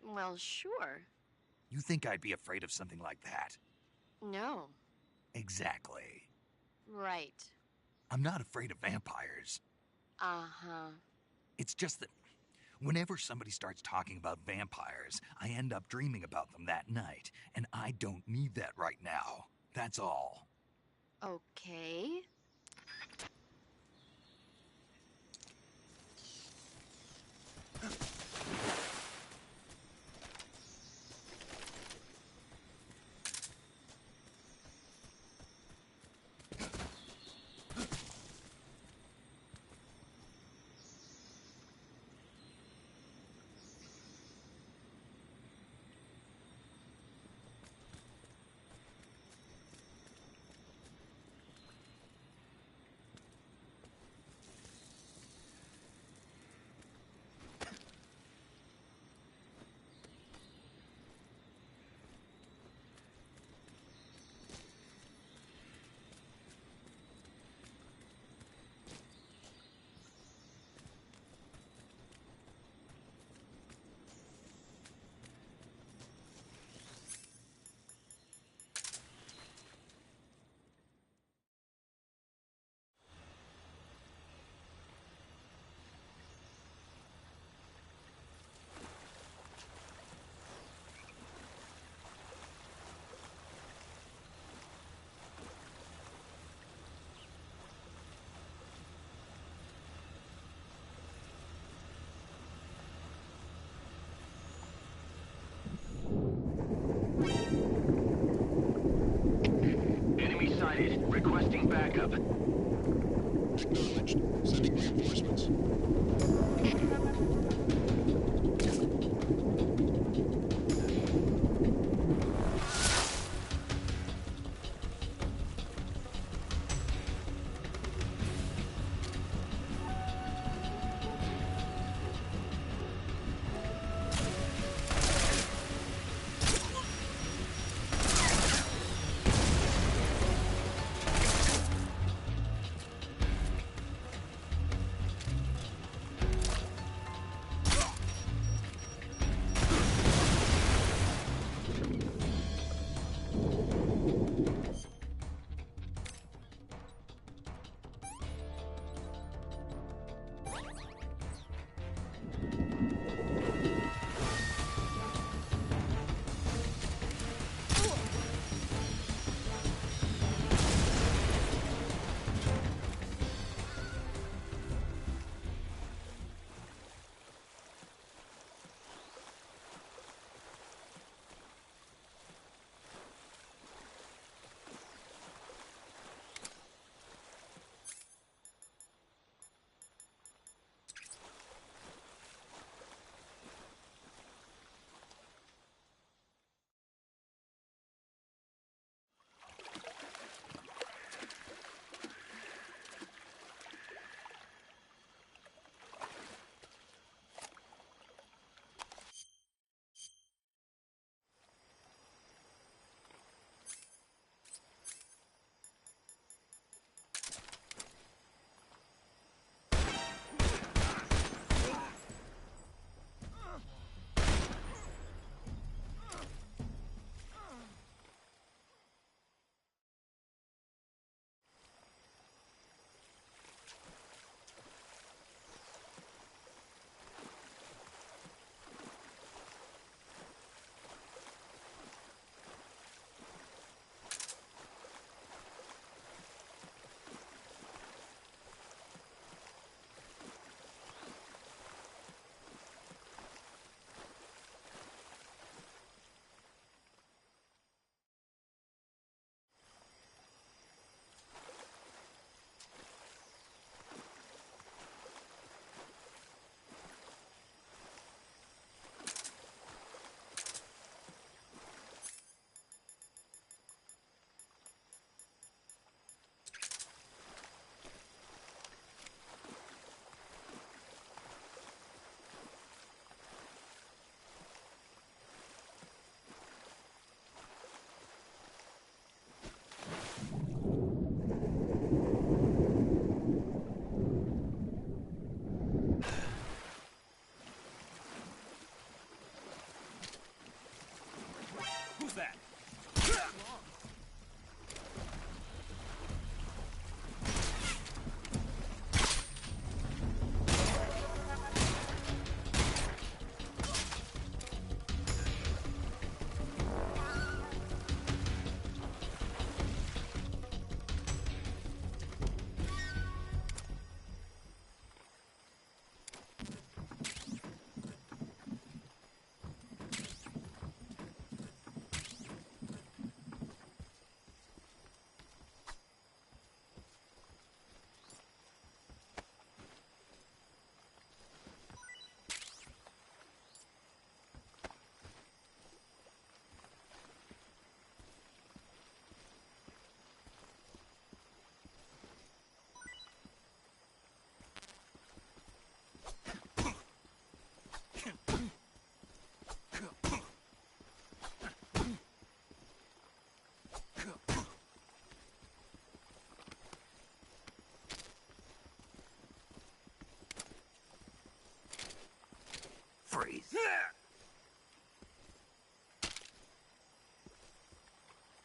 Well, sure. You think I'd be afraid of something like that? No. Exactly. Right. I'm not afraid of vampires. Uh-huh. It's just that whenever somebody starts talking about vampires, I end up dreaming about them that night, and I don't need that right now. That's all. Okay.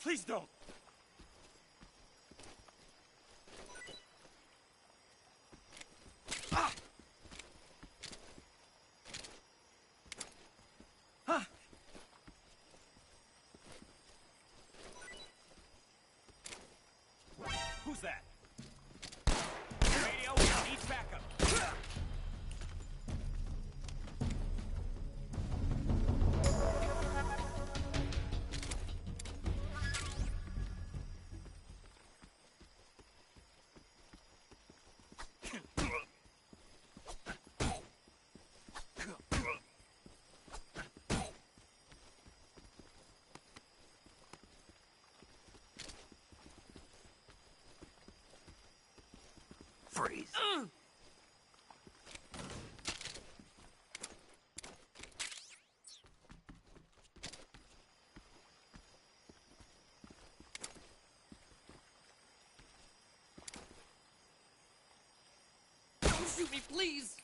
Please don't! Ah! Huh. Who's that? Radio needs backup. Freeze. Don't shoot me, please!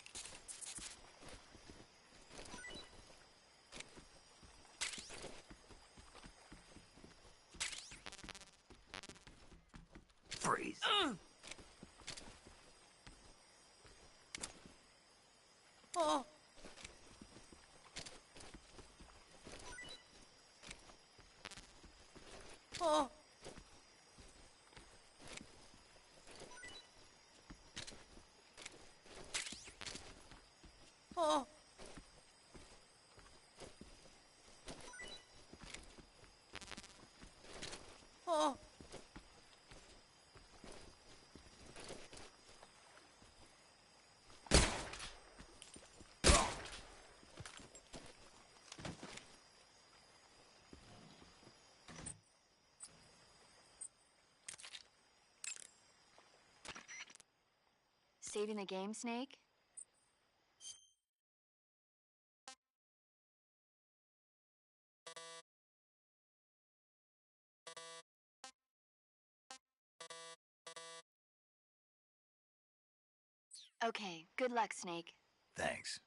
Freeze. Oh. Oh. Oh. Oh. Saving the game, Snake? Okay, good luck, Snake. Thanks.